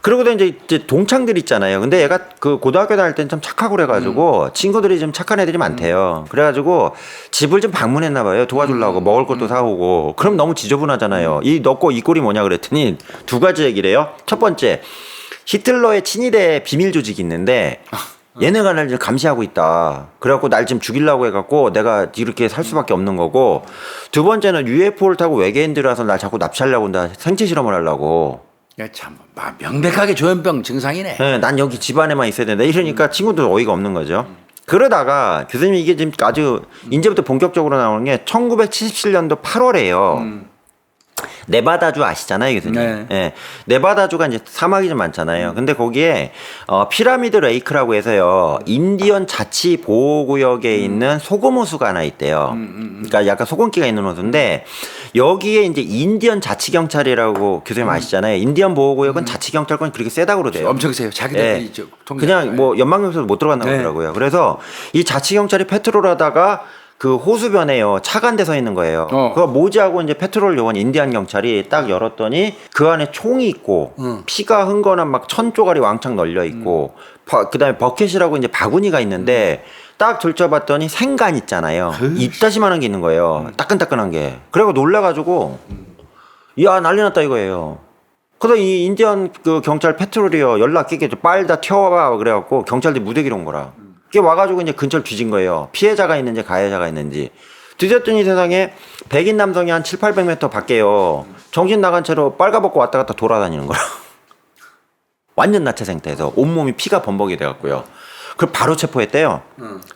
그러고도 이제 동창들 있잖아요. 근데 얘가 그 고등학교 다닐 땐 참 착하고 그래가지고 친구들이 좀 착한 애들이 많대요. 그래가지고 집을 좀 방문했나 봐요. 도와주려고 먹을 것도 사오고. 그럼 너무 지저분하잖아요. 이 너 꼴이 뭐냐 그랬더니 두 가지 얘기를 해요. 첫 번째 히틀러의 친위대 비밀 조직이 있는데 얘네가 날 지금 감시하고 있다. 그래갖고 날 지금 죽이려고 해갖고 내가 이렇게 살 수밖에 없는 거고, 두 번째는 UFO를 타고 외계인들이 와서 날 자꾸 납치하려고 한다. 생체 실험을 하려고. 야, 참 명백하게 조현병 증상이네. 네, 난 여기 집안에만 있어야 된다. 이러니까 친구들 어이가 없는 거죠. 그러다가 교수님이 이게 지금 아주 이제부터 본격적으로 나오는 게 1977년도 8월에요. 네바다주 아시잖아요, 교수님. 네. 예. 네바다주가 이제 사막이 좀 많잖아요. 근데 거기에 피라미드 레이크라고 해서요, 인디언 자치 보호구역에 있는 소금 호수가 하나 있대요. 그러니까 약간 소금기가 있는 호수인데, 여기에 이제 인디언 자치 경찰이라고 교수님 아시잖아요. 인디언 보호구역은 자치 경찰권이 그렇게 세다고 그러대요. 엄청 세요. 자기들이 그냥 뭐 연방경찰도 못 들어간다고 네. 하더라고요. 그래서 이 자치 경찰이 페트롤하다가 그 호수변에요, 차가 한 대 서 있는 거예요. 그거 모지하고 이제 페트롤 요원 인디안 경찰이 딱 열었더니 그 안에 총이 있고 피가 흥건한 막 1000조각이 왕창 널려 있고 그다음에 버켓이라고 이제 바구니가 있는데 딱 들춰봤더니 생간 있잖아요. 이따시만한 게 있는 거예요. 따끈따끈한 게. 그래고 놀래가지고 야 난리 났다 이거예요. 그래서 이 인디언 그 경찰 페트롤이요, 연락 끼게 빨리 다 튀어와 그래갖고 경찰들이 무대기로 온 거라. 그게 와가지고 이제 근처를 뒤진 거예요. 피해자가 있는지 가해자가 있는지. 뒤졌더니 세상에 백인 남성이 한 700~800m 밖에요, 정신 나간 채로 빨가벗고 왔다 갔다 돌아다니는 거라. 완전 나체 상태에서 온몸이 피가 범벅이 돼갖고요. 그걸 바로 체포했대요.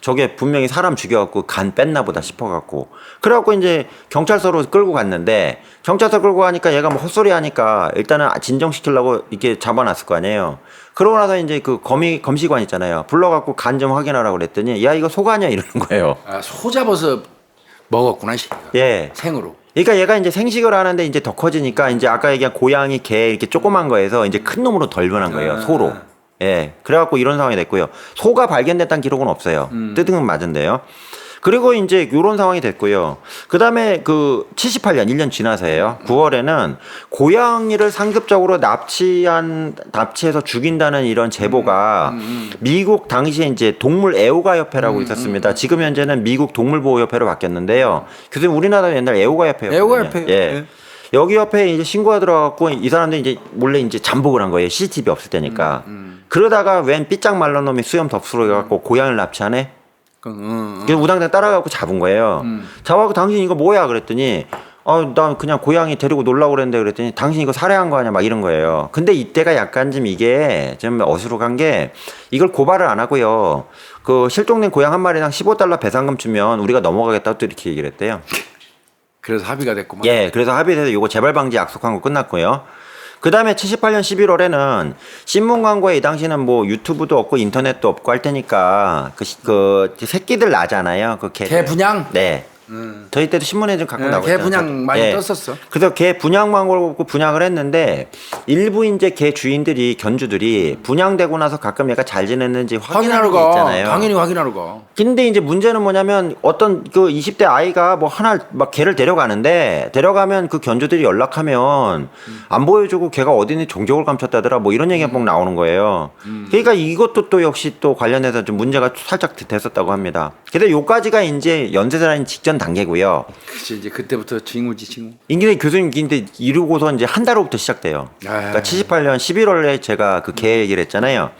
저게 분명히 사람 죽여갖고 간 뺐나 보다 싶어갖고. 그래갖고 이제 경찰서로 끌고 갔는데, 경찰서 끌고 가니까 얘가 뭐 헛소리 하니까 일단은 진정시키려고 이렇게 잡아놨을 거 아니에요. 그러고 나서 이제 그 검시관 있잖아요. 불러갖고 간 좀 확인하라고 그랬더니 야 이거 소가 아니야 이러는 거예요. 아, 소 잡아서 먹었구나. 예. 생으로. 그러니까 얘가 이제 생식을 하는데 이제 더 커지니까 이제 아까 얘기한 고양이, 개 이렇게 조그만 거에서 이제 큰 놈으로 덜 변한 거예요. 소로. 예. 그래갖고 이런 상황이 됐고요. 소가 발견됐다는 기록은 없어요. 뜯은 맞은데요. 그리고 이제 요런 상황이 됐고요. 그 다음에 그 78년, 1년 지나서예요. 9월에는 고양이를 상습적으로 납치해서 죽인다는 이런 제보가 미국 당시에 이제 동물 애호가협회라고 있었습니다. 지금 현재는 미국 동물보호협회로 바뀌었는데요. 교수님 우리나라는 옛날 애호가협회였거든요. 애호가협회. 예. 예. 여기 옆에 이제 신고가 들어갔고 이 사람들이 이제 몰래 이제 잠복을 한 거예요. CCTV 없을 때니까. 그러다가 웬 삐짝 말른 놈이 수염 덥수로 해갖고 고양이를 납치하네. 그래서 우당탕 따라가고 잡은 거예요. 잡아갖고 당신 이거 뭐야 그랬더니 난 그냥 고양이 데리고 놀라고 그랬는데 그랬더니 당신 이거 살해한 거 아니야 막 이런 거예요. 근데 이때가 약간 좀 이게 좀 어수룩한 게 이걸 고발을 안 하고요. 그 실종된 고양 한 마리당 $15 배상금 주면 우리가 넘어가겠다고 또 이렇게 얘기를 했대요. 그래서 합의가 됐구만. 예, 그래서 합의돼서 요거 재발 방지 약속한 거 끝났고요. 그 다음에 78년 11월에는 신문 광고에 이 당시는 뭐 유튜브도 없고 인터넷도 없고 할 테니까 그 새끼들 나잖아요. 그 개 분양? 네. 저희 때도 신문에 좀 가끔 나오죠. 개 분양 많이 떴었어. 그래서 개 분양 광고를 보고 분양을 했는데 일부 이제 개 주인들이 견주들이 분양되고 나서 가끔 얘가 잘 지냈는지 확인하는 게 있잖아요. 당연히 확인하러 가. 근데 이제 문제는 뭐냐면 어떤 그 20대 아이가 뭐 하나 막 개를 데려가는데 데려가면 그 견주들이 연락하면 안 보여주고 걔가 어디 있는지 종족을 감췄다더라 뭐 이런 얘기가 꼭 나오는 거예요. 그러니까 이것도 또 역시 또 관련해서 좀 문제가 살짝 됐었다고 합니다. 그래서 요까지가 이제 연쇄살인 직전 단계고요. 그치, 이제 그때부터 징후지 징후. 인기네 교수님 근데 이루고서 이제 한 달 후부터 시작돼요. 그러니까 78년 11월에 제가 그 개 얘기를 했잖아요.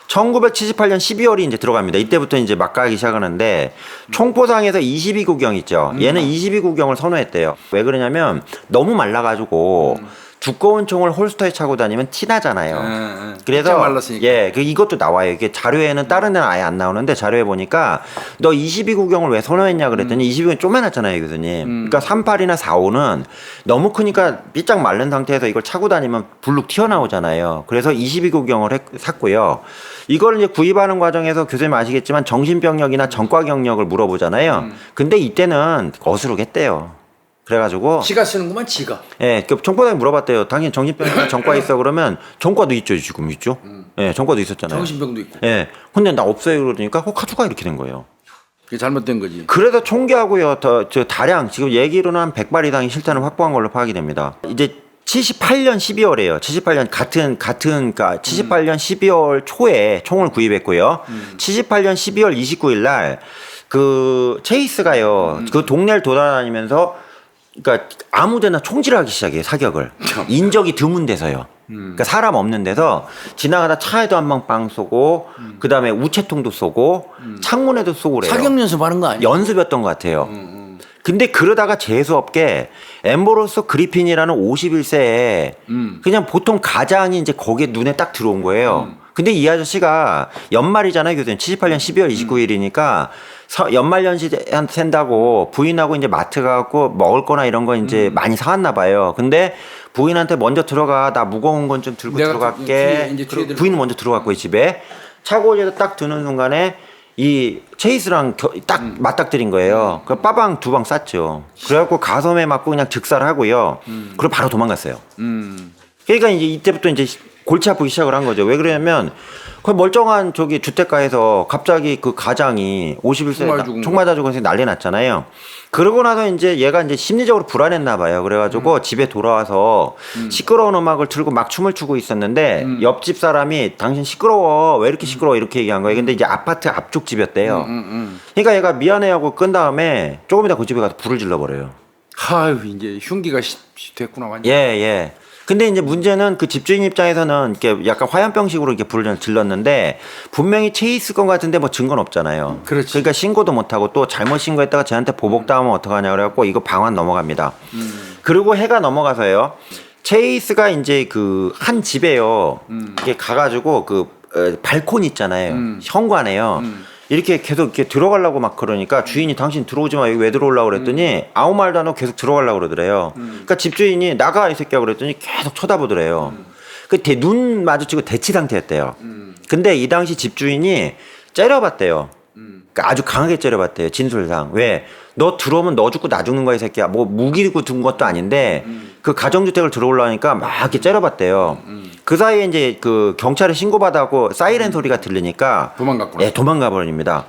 1978년 12월이 이제 들어갑니다. 이때부터 이제 막 가기 시작하는데 총포상에서 22구경 있죠. 얘는 22구경을 선호했대요. 왜 그러냐면 너무 말라가지고 두꺼운 총을 홀스터에 차고 다니면 티 나잖아요. 그래서 말랐으니까. 예, 이것도 나와요. 이게 자료에는 다른 데는 아예 안 나오는데 자료에 보니까 너 22구경을 왜 선호했냐 그랬더니 22구경 쪼매놨잖아요, 교수님. 그러니까 38이나 45는 너무 크니까 삐짝 마른 상태에서 이걸 차고 다니면 불룩 튀어나오잖아요. 그래서 22구경을 샀고요. 이걸 이제 구입하는 과정에서 교수님 아시겠지만 정신병력이나 전과 경력을 물어보잖아요. 근데 이때는 어수룩했대요. 그래가지고 지가 쓰는구만 지가. 예, 그 총과장이 물어봤대요. 당신 정신병이나 전과 있어 그러면 전과도 있죠, 지금 있죠. 예, 전과도 있었잖아요. 정신병도 있고. 예, 근데 나 없어요 그러니까 가져가 이렇게 된 거예요. 그게 잘못된 거지. 그래서 총기하고요, 저 다량 지금 얘기로는 한 100발 이상의 실탄을 확보한 걸로 파악이 됩니다. 이제 78년 12월에요. 78년 그러니까 78년 12월 초에 총을 구입했고요. 78년 12월 29일 날 그 체이스가요, 그 동네를 돌아다니면서 그러니까 아무데나 총질하기 시작해요, 사격을. 인적이 드문 데서요. 그러니까 사람 없는 데서 지나가다 차에도 한 방 빵 쏘고 그다음에 우체통도 쏘고 창문에도 쏘고 그래요. 사격 연습하는 거 아니야? 연습이었던 것 같아요. 근데 그러다가 재수없게 엠버로스 그리핀이라는 51세에 그냥 보통 가장이 이제 거기에 눈에 딱 들어온 거예요. 근데 이 아저씨가 연말이잖아요. 교수님. 78년 12월 29일이니까 연말연시 센다고 부인하고 이제 마트 가고 먹을 거나 이런 거 이제 많이 사왔나 봐요. 근데 부인한테 먼저 들어가. 나 무거운 건 좀 들고 들어갈게. 뒤에 부인은 먼저 들어갔고요, 집에. 차고지에서 딱 드는 순간에 이 체이스랑 딱 맞닥뜨린 거예요. 그 빠방 두 방 쐈죠. 그래갖고 가슴에 맞고 그냥 즉살하고요. 그리고 바로 도망갔어요. 그러니까 이제 이때부터 이제 골치 아프기 시작을 한 거죠. 왜 그러냐면 그 멀쩡한 저기 주택가에서 갑자기 그 가장이 51세 총 맞아 죽은 새 난리 났잖아요. 그러고 나서 이제 얘가 이제 심리적으로 불안했나 봐요. 그래가지고 집에 돌아와서 시끄러운 음악을 틀고 막 춤을 추고 있었는데 옆집 사람이 당신 시끄러워. 왜 이렇게 시끄러워? 이렇게 얘기한 거예요. 근데 이제 아파트 앞쪽 집이었대요. 그러니까 얘가 미안해하고 끈 다음에 조금 이따 그 집에 가서 불을 질러버려요. 아유 이제 흉기가 됐구나 완전. 예. 근데 이제 문제는 그 집주인 입장에서는 이렇게 약간 화염병식으로 이렇게 불을 질렀는데 분명히 체이스 건 같은데 뭐 증거는 없잖아요. 그렇지. 그러니까 신고도 못하고 또 잘못 신고했다가 쟤한테 보복당하면 어떡하냐 그래갖고 이거 방안 넘어갑니다. 그리고 해가 넘어가서요. 체이스가 이제 그 한 집에요. 이렇게 가가지고 그 발코니 있잖아요. 현관에요. 이렇게 계속 이렇게 들어가려고 막 그러니까 주인이 당신 들어오지 마. 여기 왜 들어오려고 그랬더니 아무 말도 안 하고 계속 들어가려고 그러더래요. 그러니까 집주인이 나가 이 새끼야 그랬더니 계속 쳐다보더래요. 그 눈 마주치고 대치 상태였대요. 근데 이 당시 집주인이 째려봤대요. 그러니까 아주 강하게 째려봤대요. 진술상. 왜? 너 들어오면 너 죽고 나 죽는 거야 이 새끼야. 뭐 무기 들고 둔 것도 아닌데 그 가정주택을 들어오려니까 막 이렇게 째려봤대요. 그 사이에 이제 그 경찰에 신고받아고 사이렌 소리가 들리니까 도망갔구나. 예, 도망가 버립니다.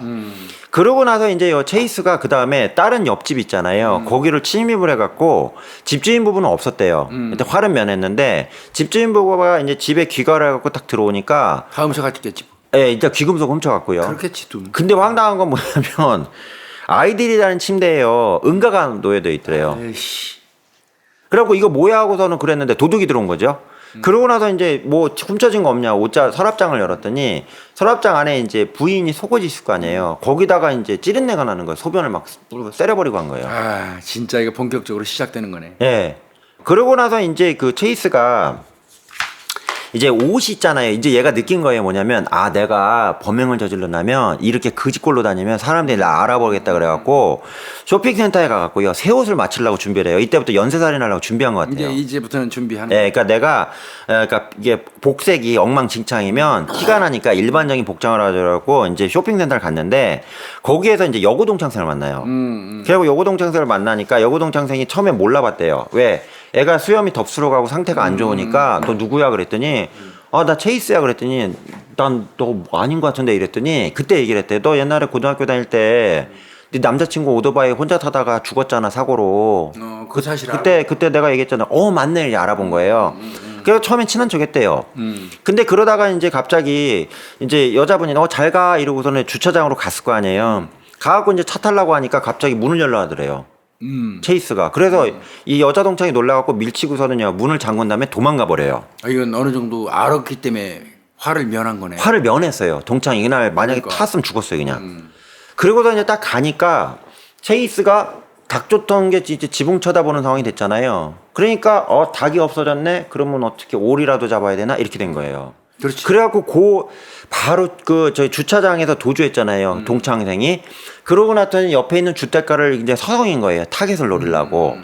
그러고 나서 이제 체이스가 그 다음에 다른 옆집 있잖아요. 거기를 침입을 해갖고 집주인 부부는 없었대요. 일단 화를 면했는데 집주인 부부가 이제 집에 귀가를 해갖고 딱 들어오니까 다음 차 갔겠지. 예, 일단 귀금속 훔쳐갔고요. 그렇겠지 또. 근데 황당한 건 뭐냐면 아이들이 자는 침대에요. 응가가 놓여져 있더래요. 에이씨. 그래갖고 이거 뭐야 하고서는 그랬는데 도둑이 들어온 거죠. 그러고 나서 이제 뭐 훔쳐진 거 없냐 옷자 서랍장을 열었더니 서랍장 안에 이제 부인이 속옷이 있을 거 아니에요. 거기다가 이제 찌른내가 나는 거예요. 소변을 막 세려버리고 한 거예요. 아 진짜 이거 본격적으로 시작되는 거네. 예. 그러고 나서 이제 그 체이스가 이제 옷이 있잖아요. 이제 얘가 느낀 거예요. 뭐냐면 아 내가 범행을 저질러나면 이렇게 그지꼴로 다니면 사람들이 나 알아보겠다 그래갖고 쇼핑센터에 가갖고요 새 옷을 맞추려고 준비를 해요. 이때부터 연쇄살인 하려고 준비한 것 같아요. 이제부터는 준비하는. 예, 그러니까 내가 그러니까 이게 복색이 엉망진창이면 티가 나니까 일반적인 복장을 하더라고 이제 쇼핑센터를 갔는데 거기에서 이제 여고동창생을 만나요. 그리고 여고동창생을 만나니까 여고동창생이 처음에 몰라봤대요. 왜? 애가 수염이 덥수로 가고 상태가 안 좋으니까 너 누구야 그랬더니 나 체이스야 그랬더니 난 너 아닌 것 같은데 이랬더니 그때 얘기를 했대. 너 옛날에 고등학교 다닐 때 네 남자친구 오토바이 혼자 타다가 죽었잖아 사고로. 그 사실 그때 내가 얘기했잖아. 맞네 이제 알아본 거예요. 그래서 처음엔 친한 척했대요. 근데 그러다가 이제 갑자기 이제 여자분이 잘 가 이러고서는 주차장으로 갔을 거 아니에요. 가갖고 이제 차 타려고 하니까 갑자기 문을 열라 하더래요. 체이스가. 그래서 이 여자 동창이 놀라갖고 밀치고서는요 문을 잠근 다음에 도망가 버려요. 이건 어느 정도 알았기 때문에 화를 면한 거네. 화를 면했어요. 동창이 이날 만약에 그러니까. 탔으면 죽었어요 그냥. 그러고서 이제 딱 가니까 체이스가 닭 줬던 게 이제 지붕 쳐다보는 상황이 됐잖아요. 그러니까 닭이 없어졌네. 그러면 어떻게 오리라도 잡아야 되나 이렇게 된 거예요. 그렇지. 그래갖고 바로 저희 주차장에서 도주했잖아요. 동창생이. 그러고 나더니 옆에 있는 주택가를 이제 서성인 거예요. 타겟을 노리려고.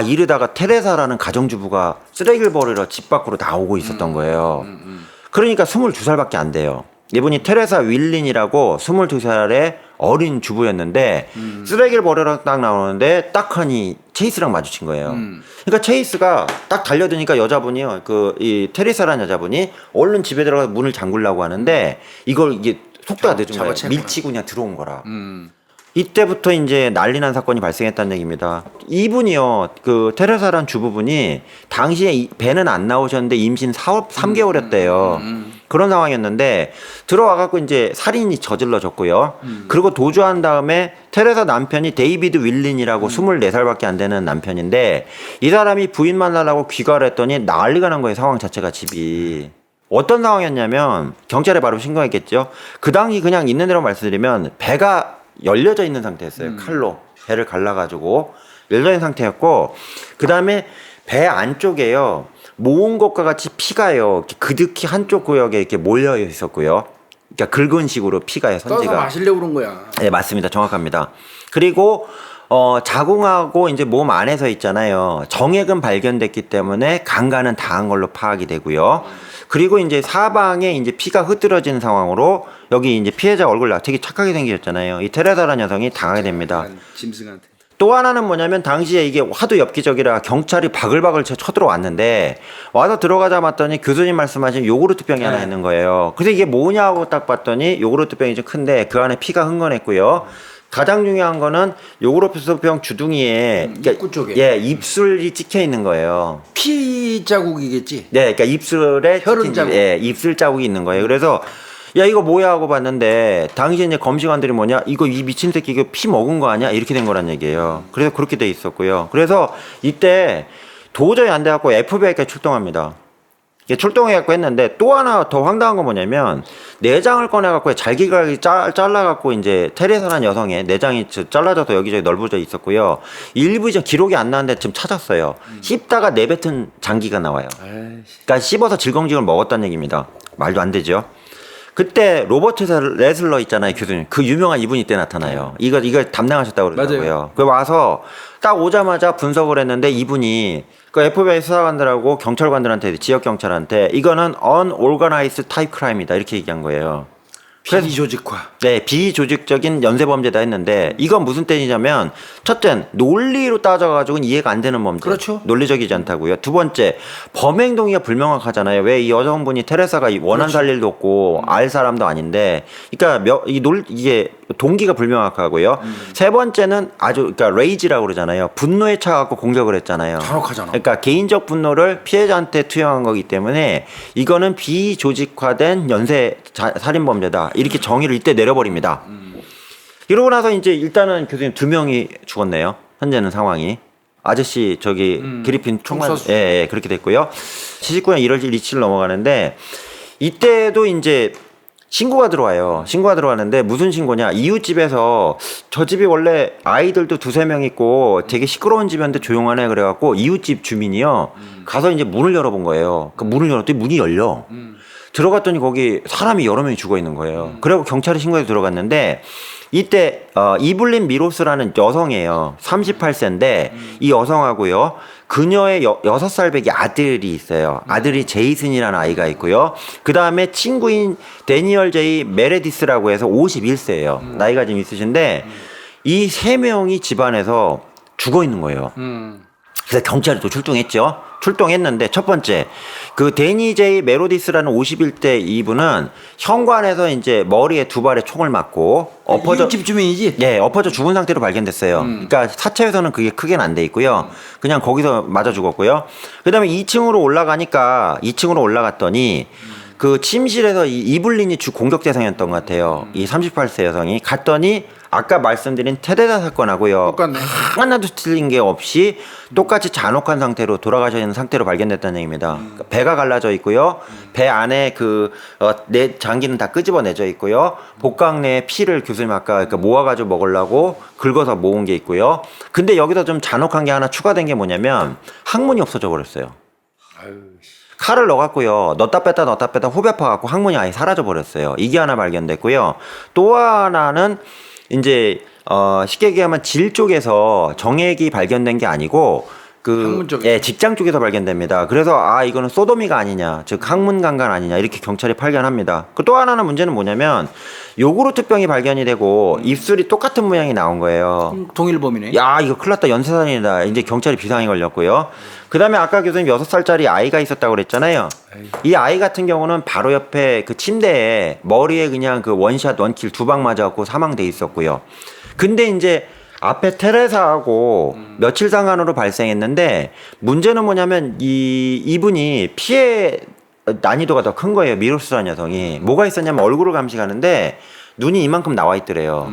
이러다가 테레사라는 가정주부가 쓰레기를 버리러 집 밖으로 나오고 있었던 거예요. 그러니까 22살밖에 안 돼요. 이분이 테레사 윌린이라고 22살의 어린 주부였는데 쓰레기를 버리러 딱 나오는데 딱 하니 체이스랑 마주친 거예요. 그러니까 체이스가 딱 달려드니까 여자분이요. 이 테레사라는 여자분이 얼른 집에 들어가서 문을 잠그려고 하는데 이걸 이게 속도가 늦은 거예요. 밀치고 그냥 들어온 거라. 이때부터 이제 난리 난 사건이 발생했다는 얘기입니다. 이분이요, 그 테레사란 주부분이 당시에 배는 안 나오셨는데 임신 3개월이었대요. 그런 상황이었는데 들어와갖고 이제 살인이 저질러졌고요. 그리고 도주한 다음에 테레사 남편이 데이비드 윌린이라고 24살밖에 안 되는 남편인데 이 사람이 부인 만나려고 귀가를 했더니 난리가 난 거예요. 상황 자체가 집이. 어떤 상황이었냐면 경찰에 바로 신고했겠죠. 그 당시 그냥 있는 대로 말씀드리면 배가 열려져 있는 상태였어요. 칼로 배를 갈라가지고 열려 있는 상태였고 그 다음에 배 안쪽에요 모은 것과 같이 피가요 이렇게 그득히 한쪽 구역에 이렇게 몰려 있었고요. 그러니까 긁은 식으로 피가요 선지가. 떠서 마시려고 그런 거야. 네 맞습니다. 정확합니다. 그리고 자궁하고 이제 몸 안에서 있잖아요. 정액은 발견됐기 때문에 강간은 당한 걸로 파악이 되고요. 그리고 이제 사방에 이제 피가 흐트러진 상황으로 여기 이제 피해자 얼굴 되게 착하게 생기셨잖아요. 이 테레사라는 여성이 당하게 됩니다. 짐승한테. 또 하나는 뭐냐면 당시에 이게 하도 엽기적이라 경찰이 바글바글 쳐들어왔는데 와서 들어가자 봤더니 교수님 말씀하신 요구르트 병이 하나 있는 거예요. 그래서 이게 뭐냐고 딱 봤더니 요구르트 병이 좀 큰데 그 안에 피가 흥건했고요. 가장 중요한 거는 요구르트 병 주둥이에 입구 쪽에 예 입술이 찍혀 있는 거예요. 피 자국이겠지. 네, 그러니까 입술에 혈흔 자국. 예, 입술 자국이 있는 거예요. 그래서 야 이거 뭐야 하고 봤는데 당시 이제 검시관들이 뭐냐 이거 이 미친 새끼 이거 피 먹은 거 아니야 이렇게 된 거란 얘기예요. 그래서 그렇게 돼 있었고요. 그래서 이때 도저히 안 돼갖고 FBI가 출동합니다. 출동해갖고 했는데 또 하나 더 황당한 건 뭐냐면 내장을 꺼내갖고 잘기갈기 잘라갖고 이제 테레사라는 여성의 내장이 잘라져서 여기저기 넓어져 있었고요. 일부 이제 기록이 안 나는데 지금 찾았어요. 씹다가 내뱉은 장기가 나와요. 그러니까 씹어서 질겅질겅 먹었다는 얘기입니다. 말도 안 되죠. 그때 로버트 레슬러 있잖아요, 교수님. 그 유명한 이분이 때 나타나요. 이걸 담당하셨다고 그러더라고요. 그 와서 딱 오자마자 분석을 했는데 이분이 그 FBI 수사관들하고 경찰관들한테 지역 경찰한테 이거는 unorganized type crime이다 이렇게 얘기한 거예요. 비조직화. 네, 비조직적인 연쇄범죄다 했는데 이건 무슨 뜻이냐면 첫째 논리로 따져가지고는 이해가 안 되는 범죄. 그렇죠. 논리적이지 않다고요. 두 번째 범행 동기가 불명확하잖아요. 왜 이 여성분이 테레사가 원한 살 일도 없고 알 사람도 아닌데, 그러니까 이게 동기가 불명확하고요. 세 번째는 아주 그러니까 레이지라고 그러잖아요. 분노에 차갖고 공격을 했잖아요. 잔혹하잖아. 그러니까 개인적 분노를 피해자한테 투영한 거기 때문에 이거는 비조직화된 연쇄 살인 범죄다. 이렇게 정의를 이때 내려버립니다. 이러고 나서 이제 일단은 교수님 2명이 죽었네요. 현재는 상황이. 아저씨 저기 그리핀 총만 예, 그렇게 됐고요. 79년 1월 27일 넘어가는데 이때도 이제 신고가 들어와요. 신고가 들어왔는데 무슨 신고냐? 이웃집에서 저 집이 원래 아이들도 2-3명 있고 되게 시끄러운 집이었는데 조용하네 그래갖고 이웃집 주민이요. 가서 이제 문을 열어본 거예요. 그 문을 열었더니 문이 열려. 들어갔더니 거기 사람이 여러 명이 죽어 있는 거예요. 그리고 경찰에 신고해서 들어갔는데 이때 이블린 미로스라는 여성이에요. 38세인데 이 여성하고요. 그녀의 6살 배기 아들이 있어요. 아들이 제이슨이라는 아이가 있고요. 그 다음에 친구인 데니얼 제이 메레디스라고 해서 51세예요. 나이가 좀 있으신데 이 3명이 집안에서 죽어 있는 거예요. 그래서 경찰이 또 출동했죠. 출동했는데 첫 번째 그 데니 제이 메로디스라는 51대 이분은 현관에서 이제 머리에 2발의 총을 맞고 엎어져 이웃집 주민이지? 예, 엎어져 죽은 상태로 발견됐어요. 그러니까 사체에서는 그게 크게는 안 돼 있고요. 그냥 거기서 맞아 죽었고요. 그다음에 2층으로 올라가니까 2층으로 올라갔더니 그 침실에서 이 이블린이 주 공격 대상이었던 것 같아요. 이 38세 여성이 갔더니 아까 말씀드린 테레사 사건하고요. 똑같네. 하나도 틀린 게 없이 똑같이 잔혹한 상태로 돌아가셔 있는 상태로 발견됐다는 얘기입니다. 그러니까 배가 갈라져 있고요. 배 안에 내 장기는 다 끄집어내져 있고요. 복강 내에 피를 교수님 아까 그러니까 모아가지고 먹으려고 긁어서 모은 게 있고요. 근데 여기서 좀 잔혹한 게 하나 추가된 게 뭐냐면 항문이 없어져 버렸어요. 칼을 넣어갖고요. 넣었다 뺐다 후벼 파갖고 항문이 아예 사라져 버렸어요. 이게 하나 발견됐고요. 또 하나는 이제 쉽게 얘기하면 질 쪽에서 정액이 발견된 게 아니고 항문 쪽에. 예, 직장 쪽에서 발견됩니다. 그래서 이거는 소도미가 아니냐, 즉 항문 강간 아니냐 이렇게 경찰이 발견합니다. 그 또 하나는 문제는 뭐냐면 요구르트병이 발견이 되고 입술이 똑같은 모양이 나온 거예요. 동일범이네. 야 이거 큰일 났다, 연쇄살인이다. 이제 경찰이 비상이 걸렸고요. 그 다음에 아까 교수님 6살짜리 아이가 있었다고 그랬잖아요. 이 아이 같은 경우는 바로 옆에 그 침대에 머리에 그냥 그 원샷 원킬 2방 맞아갖고 사망돼 있었고요. 근데 이제 앞에 테레사하고 며칠 상간으로 발생했는데 문제는 뭐냐면 이분이 피해 난이도가 더 큰 거예요. 미로스라는 여성이. 뭐가 있었냐면 얼굴을 감식하는데 눈이 이만큼 나와 있더래요.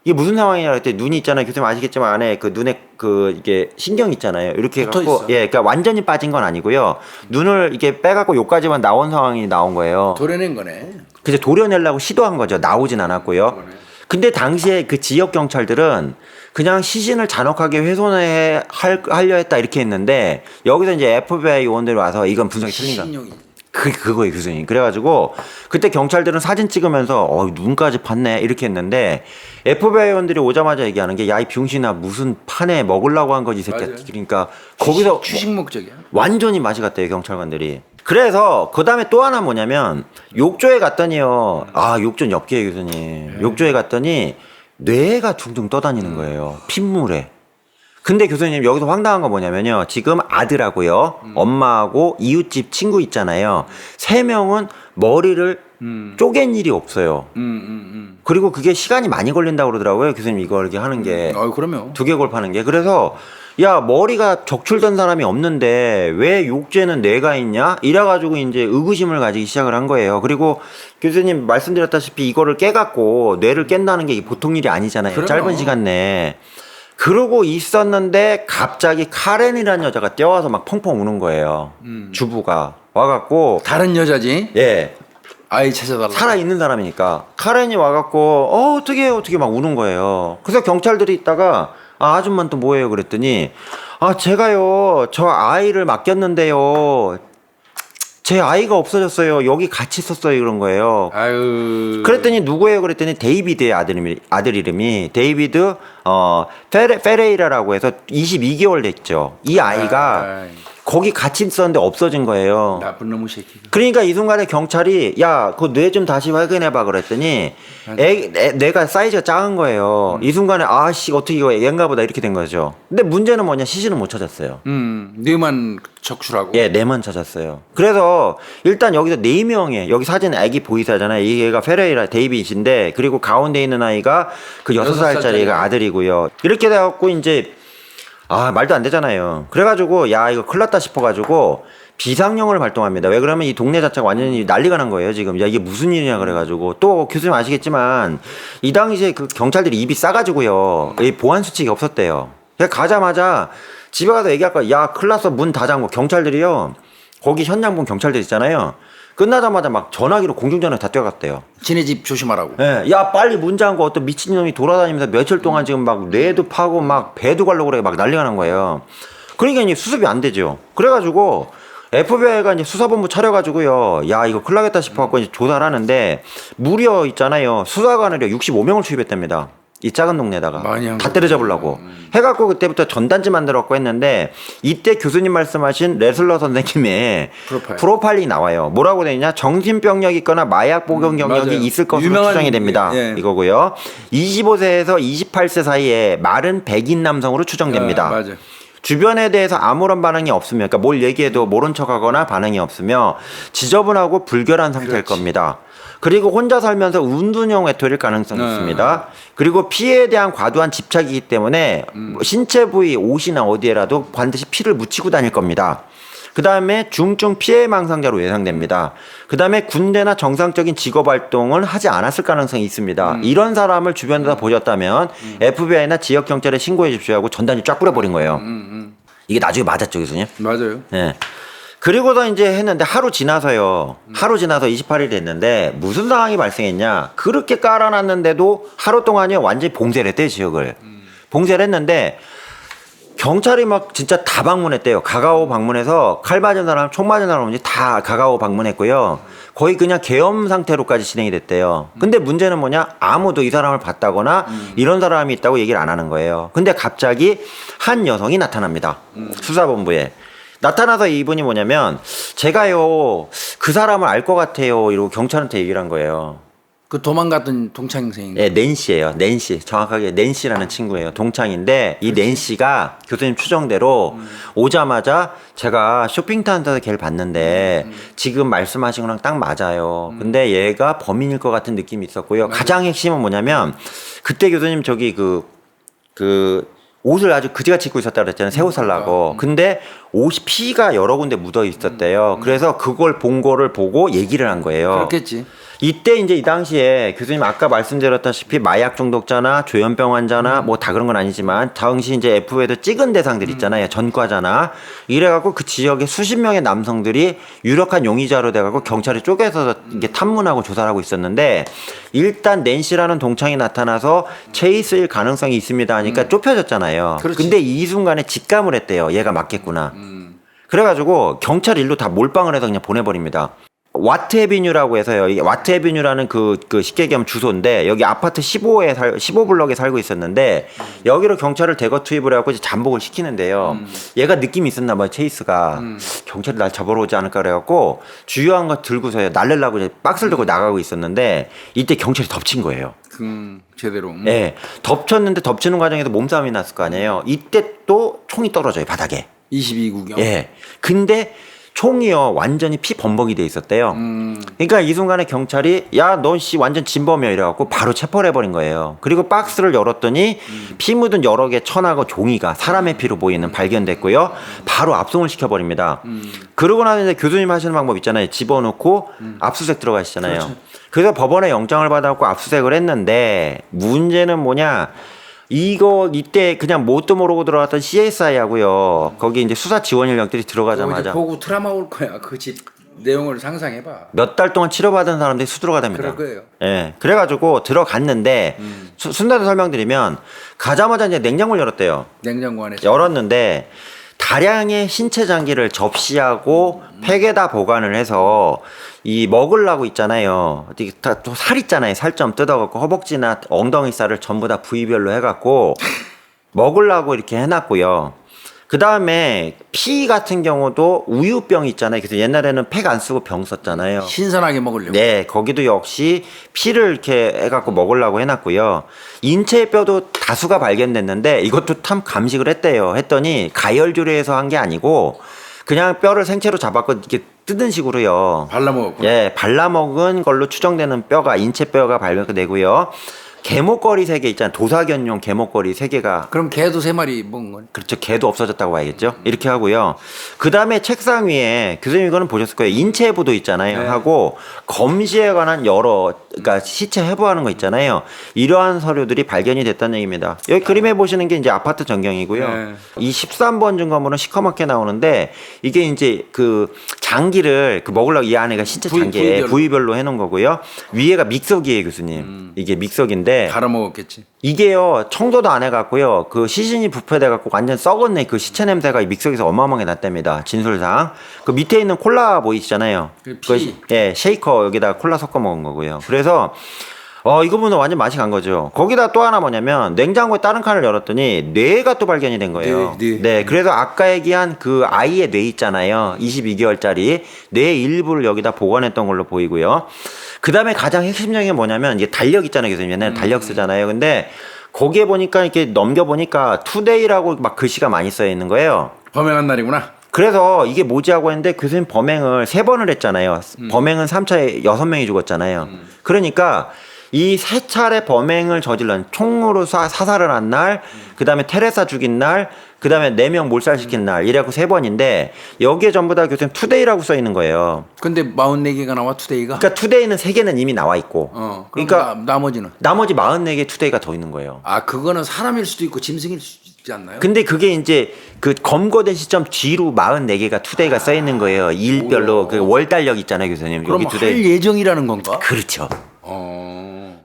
이게 무슨 상황이냐 할 때 눈이 있잖아요. 교수님 아시겠지만 안에 그 눈에 그 이게 신경 있잖아요. 이렇게 붙어 갖고 있어. 예, 그러니까 완전히 빠진 건 아니고요. 눈을 이렇게 빼갖고 요까지만 나온 상황이 나온 거예요. 도려낸 거네. 그래서 도려내려고 시도한 거죠. 나오진 않았고요. 근데 당시에 그 지역 경찰들은 그냥 시신을 잔혹하게 하려 했다 이렇게 했는데 여기서 이제 FBI 요원들이 와서 이건 분석이 틀린가. 신용이. 그거예요, 교수님. 그래가지고 그때 경찰들은 사진 찍으면서 눈까지 팠네 이렇게 했는데 FBI 요원들이 오자마자 얘기하는 게 야 이 병신아 무슨 판에 먹으려고 한 거지 이 새끼야. 맞아요. 그러니까 거기서 취식 목적이야. 완전히 맛이 갔대요 경찰관들이. 그래서 그 다음에 또 하나 뭐냐면 욕조에 갔더니요. 아 욕조 엽기예요 교수님. 욕조에 갔더니 뇌가 둥둥 떠다니는 거예요. 핏물에. 근데 교수님 여기서 황당한 거 뭐냐면요. 지금 아들하고요. 엄마하고 이웃집 친구 있잖아요. 3명은 머리를 쪼갠 일이 없어요. 그리고 그게 시간이 많이 걸린다고 그러더라고요. 교수님 이거 이렇게 하는 게. 그러면. 두개골파는 게. 그래서 야 머리가 적출된 사람이 없는데 왜 욕죄는 뇌가 있냐? 이래가지고 이제 의구심을 가지기 시작을 한 거예요. 그리고 교수님 말씀드렸다시피 이거를 깨갖고 뇌를 깬다는 게 보통 일이 아니잖아요. 그럼요. 짧은 시간 내에. 그러고 있었는데 갑자기 카렌이라는 여자가 뛰어와서 막 펑펑 우는 거예요. 주부가 와갖고 다른 여자지. 예 아이 찾아달라. 살아있는 사람이니까 카렌이 와갖고 어떻게 막 우는 거예요. 그래서 경찰들이 있다가 아줌마는 또 뭐예요 그랬더니 제가요 저 아이를 맡겼는데요 제 아이가 없어졌어요. 여기 같이 있었어요 그런 거예요. 아유. 그랬더니 누구예요 그랬더니 데이비드의 아들 이름이 데이비드 페레이라라고 해서 22개월 됐죠. 이 아이가 거기 같이 있었는데 없어진 거예요. 나쁜 놈의 새끼. 그러니까 이 순간에 경찰이 야, 그 뇌 좀 다시 확인해봐 그랬더니 뇌가 사이즈가 작은 거예요. 이 순간에 아씨 어떻게 이거 얘인가 보다 이렇게 된 거죠. 근데 문제는 뭐냐 시신은 못 찾았어요. 뇌만 적출하고. 예, 뇌만 찾았어요. 그래서 일단 여기서 4명의 여기 사진 아기 보이사잖아요. 이 애가 페레이라 데이빗인데 그리고 가운데 있는 아이가 그 6살짜리 애가 아들이고요. 이렇게 돼갖고 이제 말도 안 되잖아요. 그래가지고 야 이거 큰일 났다 싶어가지고 비상령을 발동합니다. 왜 그러면 이 동네 자체가 완전히 난리가 난 거예요 지금. 야 이게 무슨 일이냐 그래가지고 또 교수님 아시겠지만 이 당시에 그 경찰들이 입이 싸가지고요 이 보안 수칙이 없었대요. 그래서 가자마자 집에 가서 얘기할 거야. 야 큰일 났어 문 다 잠고. 경찰들이요 거기 현장 본 경찰들 있잖아요. 끝나자마자 막 전화기로 공중전화 다 뛰어갔대요. 지네 집 조심하라고. 예, 야 빨리 문 잠고. 어떤 미친놈이 돌아다니면서 며칠 동안 지금 막 뇌도 파고 막 배도 가려고 그래 막 난리가 난 거예요. 그러니까 이제 수습이 안 되죠. 그래가지고 FBI가 이제 수사본부 차려가지고요. 야 이거 큰일 나겠다 싶어갖고 이제 조사를 하는데 무려 있잖아요. 수사관을 65명을 투입했답니다. 이 작은 동네에다가 많이 한 다 때려잡으려고 해갖고 그때부터 전단지 만들었고 했는데 이때 교수님 말씀하신 레슬러 선생님의 프로파일이 나와요. 뭐라고 되냐? 정신병력 있거나 마약 복용 경력이 맞아요. 있을 것으로 유명한, 추정이 됩니다. 예. 이거고요. 25세에서 28세 사이에 마른 백인 남성으로 추정됩니다. 맞아. 주변에 대해서 아무런 반응이 없으면, 그러니까 뭘 얘기해도 모른 척하거나 반응이 없으며 지저분하고 불결한 상태일 겁니다. 그리고 혼자 살면서 운둔형 외톨이일 가능성이 있습니다. 그리고 피해에 대한 과도한 집착이기 때문에 신체 부위, 옷이나 어디에라도 반드시 피를 묻히고 다닐 겁니다. 그 다음에 중증 피해 망상자로 예상됩니다. 그 다음에 군대나 정상적인 직업 활동을 하지 않았을 가능성이 있습니다. 이런 사람을 주변에서 보셨다면 FBI나 지역 경찰에 신고해 주십시오 하고 전단지 쫙 뿌려버린 거예요. 이게 나중에 맞았죠, 교수님? 맞아요. 네. 그리고서 이제 했는데 하루 지나서 28일 됐는데 무슨 상황이 발생했냐? 그렇게 깔아놨는데도 하루 동안요 완전히 봉쇄를 했대요, 지역을. 봉쇄를 했는데 경찰이 막 진짜 다 방문했대요. 가가오 방문해서 칼 맞은 사람, 총 맞은 사람 다 가가오 방문했고요. 거의 그냥 계엄 상태로까지 진행이 됐대요. 근데 문제는 뭐냐? 아무도 이 사람을 봤다거나 이런 사람이 있다고 얘기를 안 하는 거예요. 근데 갑자기 한 여성이 나타납니다. 수사본부에. 나타나서 이분이 뭐냐면 제가요 그 사람을 알 것 같아요 이러고 경찰한테 얘기를 한 거예요. 그 도망갔던 동창생인가? 네, 낸시예요. 낸시. 정확하게 낸시라는 친구예요. 동창인데 이 낸시가 교수님 추정대로 오자마자 제가 쇼핑센터에서 걔를 봤는데 지금 말씀하신 거랑 딱 맞아요. 근데 얘가 범인일 것 같은 느낌이 있었고요. 가장 핵심은 뭐냐면 그때 교수님 저기 그 옷을 아주 그지같이 입고 있었다 그랬잖아요. 새 옷 살라고. 근데 옷이 피가 여러 군데 묻어 있었대요. 그래서 그걸 본 거를 보고 얘기를 한 거예요. 그렇겠지. 이때 이제 이 당시에 교수님 아까 말씀드렸다시피 마약 중독자나 조현병 환자나 뭐 다 그런 건 아니지만 당시 이제 FO에도 찍은 대상들 있잖아요. 전과자나 이래갖고 그 지역에 수십 명의 남성들이 유력한 용의자로 돼갖고 경찰이 쪼개서 이게 탐문하고 조사를 하고 있었는데 일단 낸시라는 동창이 나타나서 체이스일 가능성이 있습니다 하니까 좁혀졌잖아요. 그렇지. 근데 이 순간에 직감을 했대요. 얘가 맞겠구나. 그래가지고 경찰 일로 다 몰빵을 해서 그냥 보내버립니다. 와트 에비뉴라고 해서요. 이 와트 에비뉴라는 그 쉽게 얘기하면 주소인데 여기 아파트 15블럭에 살고 있었는데 여기로 경찰을 대거 투입을 해갖고 이제 잠복을 시키는데요. 얘가 느낌이 있었나 봐요. 체이스가 경찰이 날 잡으러 오지 않을까 그래갖고 주요한 거 들고서 날래려고 이제 박스를 들고 나가고 있었는데 이때 경찰이 덮친 거예요. 제대로. 네, 덮쳤는데 덮치는 과정에서 몸싸움이 났을 거 아니에요. 이때 또 총이 떨어져요 바닥에. 22구경. 예. 근데 총이요 완전히 피 범벅이 돼 있었대요. 그러니까 이 순간에 경찰이 야 너 씨 완전 진범이야 이래갖고 바로 체포를 해버린 거예요. 그리고 박스를 열었더니 피 묻은 여러 개 천하고 종이가 사람의 피로 보이는 발견됐고요. 바로 압송을 시켜버립니다. 그러고 나서 이제 교수님 하시는 방법 있잖아요. 집어넣고 압수수색 들어가시잖아요. 그렇죠. 그래서 법원에 영장을 받아갖고 압수수색을 했는데 문제는 뭐냐? 이때 그냥 뭣도 모르고 들어갔던 CSI하고요. 거기 이제 수사 지원 인력들이 들어가자마자 보고 트라우마 올 거야. 그 집 내용을 상상해봐. 몇 달 동안 치료받은 사람들이 수두로가 됩니다. 그럴 거예요. 예. 그래가지고 들어갔는데 순서대로 설명드리면 가자마자 이제 냉장고를 열었대요. 냉장고 안에. 열었는데 다량의 신체 장기를 접시하고 팩에다 보관을 해서 이 먹으려고 있잖아요. 이게 또 살 있잖아요. 살 좀 뜯어갖고 허벅지나 엉덩이 살을 전부 다 부위별로 해갖고 먹으려고 이렇게 해놨고요. 그 다음에 피 같은 경우도 우유병 있잖아요. 그래서 옛날에는 팩 안 쓰고 병 썼잖아요. 신선하게 먹으려고. 네, 거기도 역시 피를 이렇게 해갖고 먹으려고 해놨고요. 인체의 뼈도 다수가 발견됐는데 이것도 참 감식을 했대요. 했더니 가열조리해서 한 게 아니고 그냥 뼈를 생채로 잡았고 이렇게 뜯은 식으로요. 발라먹었구나. 예, 발라먹은 걸로 추정되는 뼈가 인체 뼈가 발견되고요. 개목걸이 3개 있잖아요. 도사견용 개목걸이 3개가 그럼 개도 3마리 먹은 거네. 그렇죠. 개도 없어졌다고 봐야겠죠. 이렇게 하고요. 그 다음에 책상 위에 교수님 이거는 보셨을 거예요. 인체 해부도 있잖아요. 네. 하고 검시에 관한 그러니까 시체 해부하는 거 있잖아요. 이러한 서류들이 발견이 됐다는 얘기입니다. 여기 그림에 보시는 게 이제 아파트 전경이고요. 네. 이 13번 증거물은 시커멓게 나오는데 이게 이제 그 장기를 먹으려고 이 안에가 신체 장기에 부위별로 해놓은 거고요. 위에가 믹서기예요, 교수님. 이게 믹서기인데. 갈아 먹었겠지. 이게요 청소도 안 해갖고요 그 시신이 부패돼갖고 완전 썩었네. 그 시체 냄새가 이 믹서기에서 어마어마하게 났답니다. 진술상. 그 밑에 있는 콜라 보이시잖아요. 피. 예, 쉐이커 여기다 콜라 섞어 먹은 거고요. 그래서 이거 보면 완전 맛이 간 거죠. 거기다 또 하나 뭐냐면 냉장고에 다른 칸을 열었더니 뇌가 또 발견이 된 거예요. 네, 그래서 아까 얘기한 그 아이의 뇌 있잖아요. 22개월짜리 뇌 일부를 여기다 보관했던 걸로 보이고요. 그 다음에 가장 핵심적인 게 뭐냐면 이게 달력 있잖아요. 교수님 옛날에 달력 쓰잖아요. 근데 거기에 보니까 이렇게 넘겨보니까 투데이라고 막 글씨가 많이 써 있는 거예요. 범행한 날이구나. 그래서 이게 뭐지 하고 했는데 교수님 범행을 3번을 했잖아요. 범행은 3차에 6명이 죽었잖아요. 그러니까 이 3차례 범행을 저질른 총으로 사살을 한 날, 그 다음에 테레사 죽인 날, 그 다음에 4명 몰살시킨 날, 이래갖고 3번인데 여기에 전부 다 교수님 투데이라고 써 있는 거예요. 근데 44개가 나와 투데이가? 그러니까 투데이는 3개는 이미 나와 있고 그러니까 나머지는? 나머지 44개 투데이가 더 있는 거예요. 아 그거는 사람일 수도 있고 짐승일 수도 있지 않나요? 근데 그게 이제 그 검거된 시점 뒤로 44개가 투데이가 써 있는 거예요. 일별로 그 월달력 있잖아요, 교수님. 그럼 여기 투데이. 할 예정이라는 건가? 그렇죠.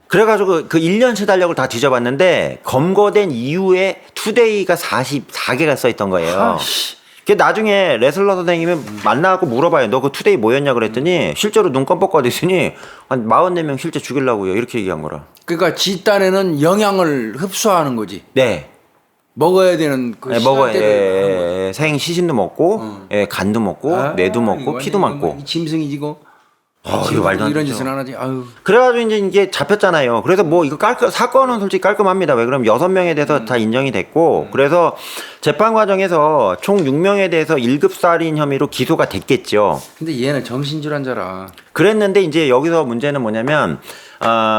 그래가지고 그 1년치 달력을 다 뒤져봤는데 검거된 이후에 투데이가 44개가 써있던 거예요. 그 나중에 레슬러 선생님이 만나고 물어봐요. 너 그 투데이 뭐였냐 그랬더니 실제로 눈 껌뻑거리더니 한 44명 실제 죽이려고요. 이렇게 얘기한 거라. 그러니까 지 딴에는 영양을 흡수하는 거지. 네. 먹어야 되는 그 네, 먹어야 시간대를 생 시신도 먹고 간도 먹고 뇌도 먹고 피도 먹고. 짐승이지 고 이거 말도 안 이런 되죠. 짓은 안 하지. 아유. 그래가지고 이제 이게 잡혔잖아요. 그래서 뭐 이거 사건은 솔직히 깔끔합니다. 왜 그러면 6명에 대해서 다 인정이 됐고, 그래서 재판 과정에서 총 6명에 대해서 1급 살인 혐의로 기소가 됐겠죠. 근데 얘는 정신질환자라. 그랬는데 이제 여기서 문제는 뭐냐면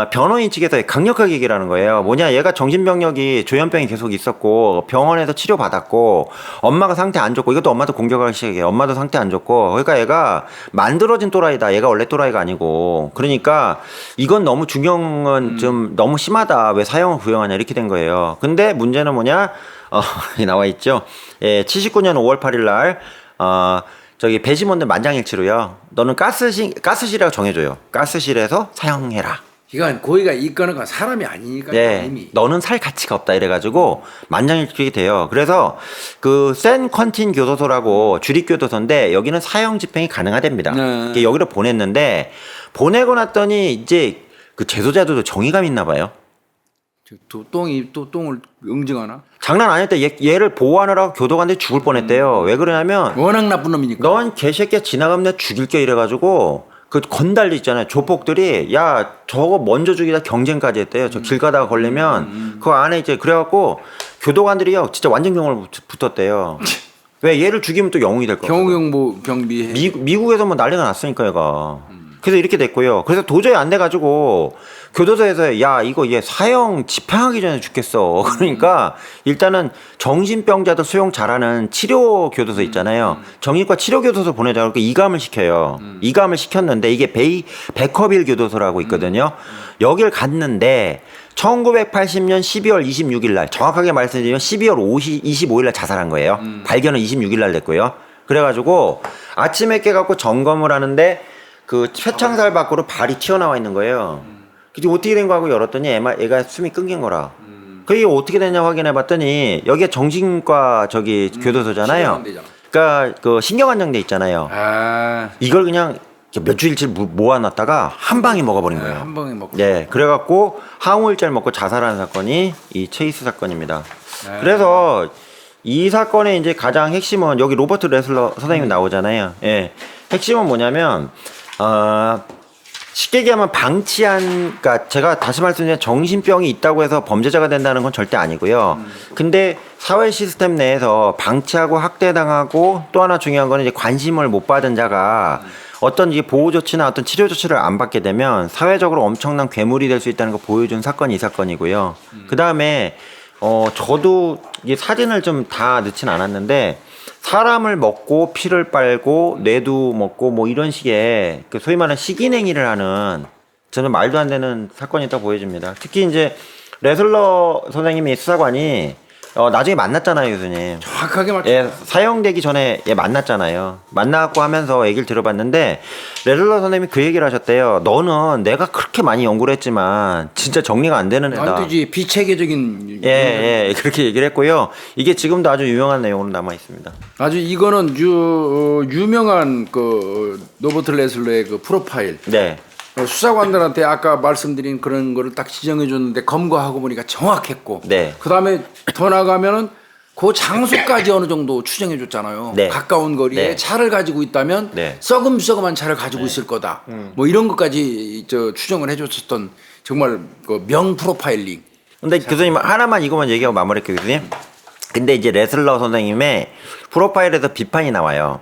변호인 측에서 강력하게 얘기를 하는 거예요. 뭐냐, 얘가 정신병력이 조현병이 계속 있었고 병원에서 치료받았고 엄마가 상태 안 좋고, 이것도 엄마도 공격하기 시작해요. 엄마도 상태 안 좋고, 그러니까 얘가 만들어진 또라이다. 얘가 원래 또라이가 아니고. 그러니까 이건 너무 중형은 좀 너무 심하다. 왜 사형을 구형하냐, 이렇게 된 거예요. 근데 문제는 뭐냐, 여기 나와 있죠. 예, 79년 5월 8일 날 저기 배심원들 만장일치로요. 너는 가스실이라고 정해줘요. 가스실에서 사형해라. 이건 고의가 있거나 사람이 아니니까 네, 이미. 너는 살 가치가 없다 이래가지고 만장일치 돼요. 그래서 그 샌 퀀틴 교도소라고 주립 교도소인데 여기는 사형 집행이 가능하답니다. 네. 여기로 보냈는데 보내고 났더니 이제 그 재소자들도 정의감 있나 봐요. 똥이 또 똥을 응징하나? 장난 아니었대. 얘를 보호하느라고 교도관들이 죽을 뻔했대요. 왜 그러냐면 워낙 나쁜 놈이니까. 넌 개새끼야 지나가면 내가 죽일게 이래가지고 그 건달들 있잖아요. 조폭들이 야 저거 먼저 죽이다 경쟁까지 했대요. 저 길 가다가 걸리면 그 안에 이제 그래갖고 교도관들이요 진짜 완전 경을 붙었대요. 왜 얘를 죽이면 또 영웅이 될 거야. 경호경보 경비해. 미국에서 뭐 난리가 났으니까 얘가. 그래서 이렇게 됐고요. 그래서 도저히 안 돼가지고 교도소에서 야 이거 얘 사형 집행하기 전에 죽겠어. 그러니까 일단은 정신병자들 수용 잘하는 치료 교도소 있잖아요. 정신과 치료 교도소 보내자. 그러니까 이감을 시켜요. 이감을 시켰는데 이게 베커빌 교도소라고 있거든요. 여길 갔는데 1980년 12월 26일 날, 정확하게 말씀드리면 12월 25일 날 자살한 거예요. 발견은 26일 날 됐고요. 그래가지고 아침에 깨갖고 점검을 하는데 그 쇠창살 밖으로 발이 튀어나와 있는 거예요. 그래서 어떻게 된 거 하고 열었더니 얘가 숨이 끊긴 거라. 그게 어떻게 됐냐 확인해 봤더니 여기가 정신과 저기 교도소잖아요. 신경안대잖아. 그러니까 그 신경안정대 있잖아요. 아, 이걸 그냥 몇 주일치 모아놨다가 한 방에 먹어버린 거예요. 한 방에 먹고. 네, 그래갖고 항우일제를 먹고 자살한 사건이 이 체이스 사건입니다. 네. 그래서 이 사건의 이제 가장 핵심은 여기 로버트 레슬러 선생님이 나오잖아요. 예, 핵심은 뭐냐면 쉽게 얘기하면 그러니까 제가 다시 말씀드리면 정신병이 있다고 해서 범죄자가 된다는 건 절대 아니고요. 근데 사회 시스템 내에서 방치하고 학대당하고 또 하나 중요한 거는 이제 관심을 못 받은 자가 어떤 이 보호 조치나 어떤 치료 조치를 안 받게 되면 사회적으로 엄청난 괴물이 될 수 있다는 걸 보여준 사건이 이 사건이고요. 그 다음에 저도 이 사진을 좀 다 넣진 않았는데 사람을 먹고 피를 빨고 뇌도 먹고 뭐 이런 식의 그 소위 말하는 식인행위를 하는 저는 말도 안 되는 사건이 있다고 보여집니다. 특히 이제 레슬러 선생님이 수사관이 나중에 만났잖아요, 교수님. 정확하게 맞. 예, 사형되기 전에 얘 만났잖아요. 만나갖고 하면서 얘기를 들어봤는데 레슬러 선생님이 그 얘기를 하셨대요. 너는 내가 그렇게 많이 연구를 했지만 진짜 정리가 안 되는 애다. 안 되지. 비체계적인. 예, 그렇게 얘기를 했고요. 이게 지금도 아주 유명한 내용으로 남아 있습니다. 아주 이거는 유명한 그 노버트 레슬러의 그 프로파일. 네. 수사관들한테 아까 말씀드린 그런 거를 딱 지정해 줬는데 검거하고 보니까 정확했고. 네. 그다음에 더 나가면은 그 장소까지 어느 정도 추정해 줬잖아요. 네. 가까운 거리에 네. 차를 가지고 있다면 네. 썩음썩음한 차를 가지고 있을 거다. 뭐 이런 것까지 추정을 해 줬었던 정말 그 명 프로파일링. 근데 교수님 하나만 이거만 얘기하고 마무리할게요, 교수님. 근데 이제 레슬러 선생님의 프로파일에서 비판이 나와요.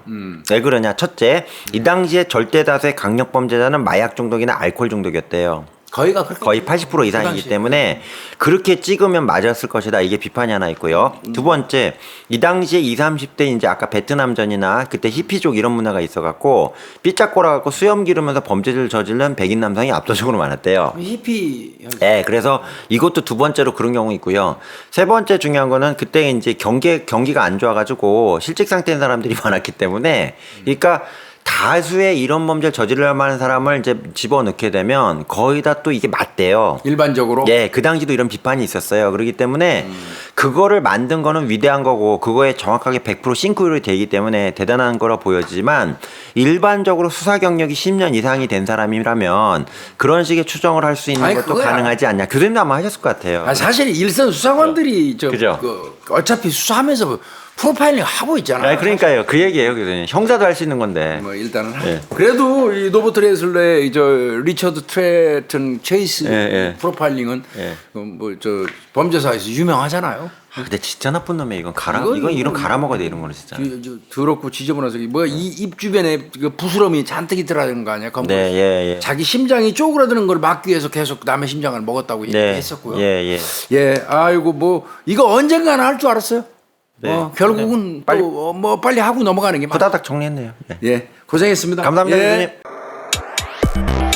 왜 그러냐? 첫째, 이 당시에 절대 다수의 강력 범죄자는 마약 중독이나 알코올 중독이었대요. 거의가 그렇게 거의 80% 이상이기 때문에 그렇게 찍으면 맞았을 것이다. 이게 비판이 하나 있고요. 두 번째, 이 당시에 20, 30대 이제 아까 베트남전이나 그때 히피족 이런 문화가 있어갖고 삐짝꼬라갖고 수염 기르면서 범죄를 저지른 백인 남성이 압도적으로 많았대요. 히피. 네, 그래서 이것도 두 번째로 그런 경우 있고요. 세 번째 중요한 거는 그때 이제 경기가 안 좋아가지고 실직 상태인 사람들이 많았기 때문에, 그러니까 다수의 이런 범죄를 저지를 만한 사람을 이제 집어넣게 되면 거의 다 또 이게 맞대요. 일반적으로. 예, 그 당시도 이런 비판이 있었어요. 그렇기 때문에 그거를 만든 거는 위대한 거고 그거에 정확하게 100% 싱크로율이 되기 때문에 대단한 거라 보여지지만 일반적으로 수사 경력이 10년 이상이 된 사람이라면 그런 식의 추정을 할 수 있는 아니, 것도 그거야. 가능하지 않냐. 교수님도 아마 하셨을 것 같아요. 사실 일선 수사관들이 그죠? 어차피 수사하면서 프로파일링 하고 있잖아. 아, 그러니까요. 그 얘기예요. 교수님. 형사도 할 수 있는 건데. 뭐 일단은 예. 그래도 이 노버트 레슬러의 저 리처드 트레튼 체이스 예. 프로파일링은 예. 뭐 저 범죄사에서 유명하잖아요. 아, 근데 진짜 나쁜 놈이야. 이건 이건 이런 갈아 먹어야 돼 이런 거는 진짜. 더럽고 지저분해서 뭐 이 입 주변에 그 부스럼이 잔뜩 있더라는 거 아니야? 검거. 네, 예. 자기 심장이 쪼그라드는 걸 막기 위해서 계속 남의 심장을 먹었다고 네. 얘기했었고요. 예. 예, 아이고 뭐 이거 언젠가는 할 줄 알았어요. 네. 결국은 빨리- 또 뭐 빨리 하고 넘어가는 게 맞. 후다닥 정리했네요. 네. 예, 고생했습니다. 감사합니다, 예. 교수님.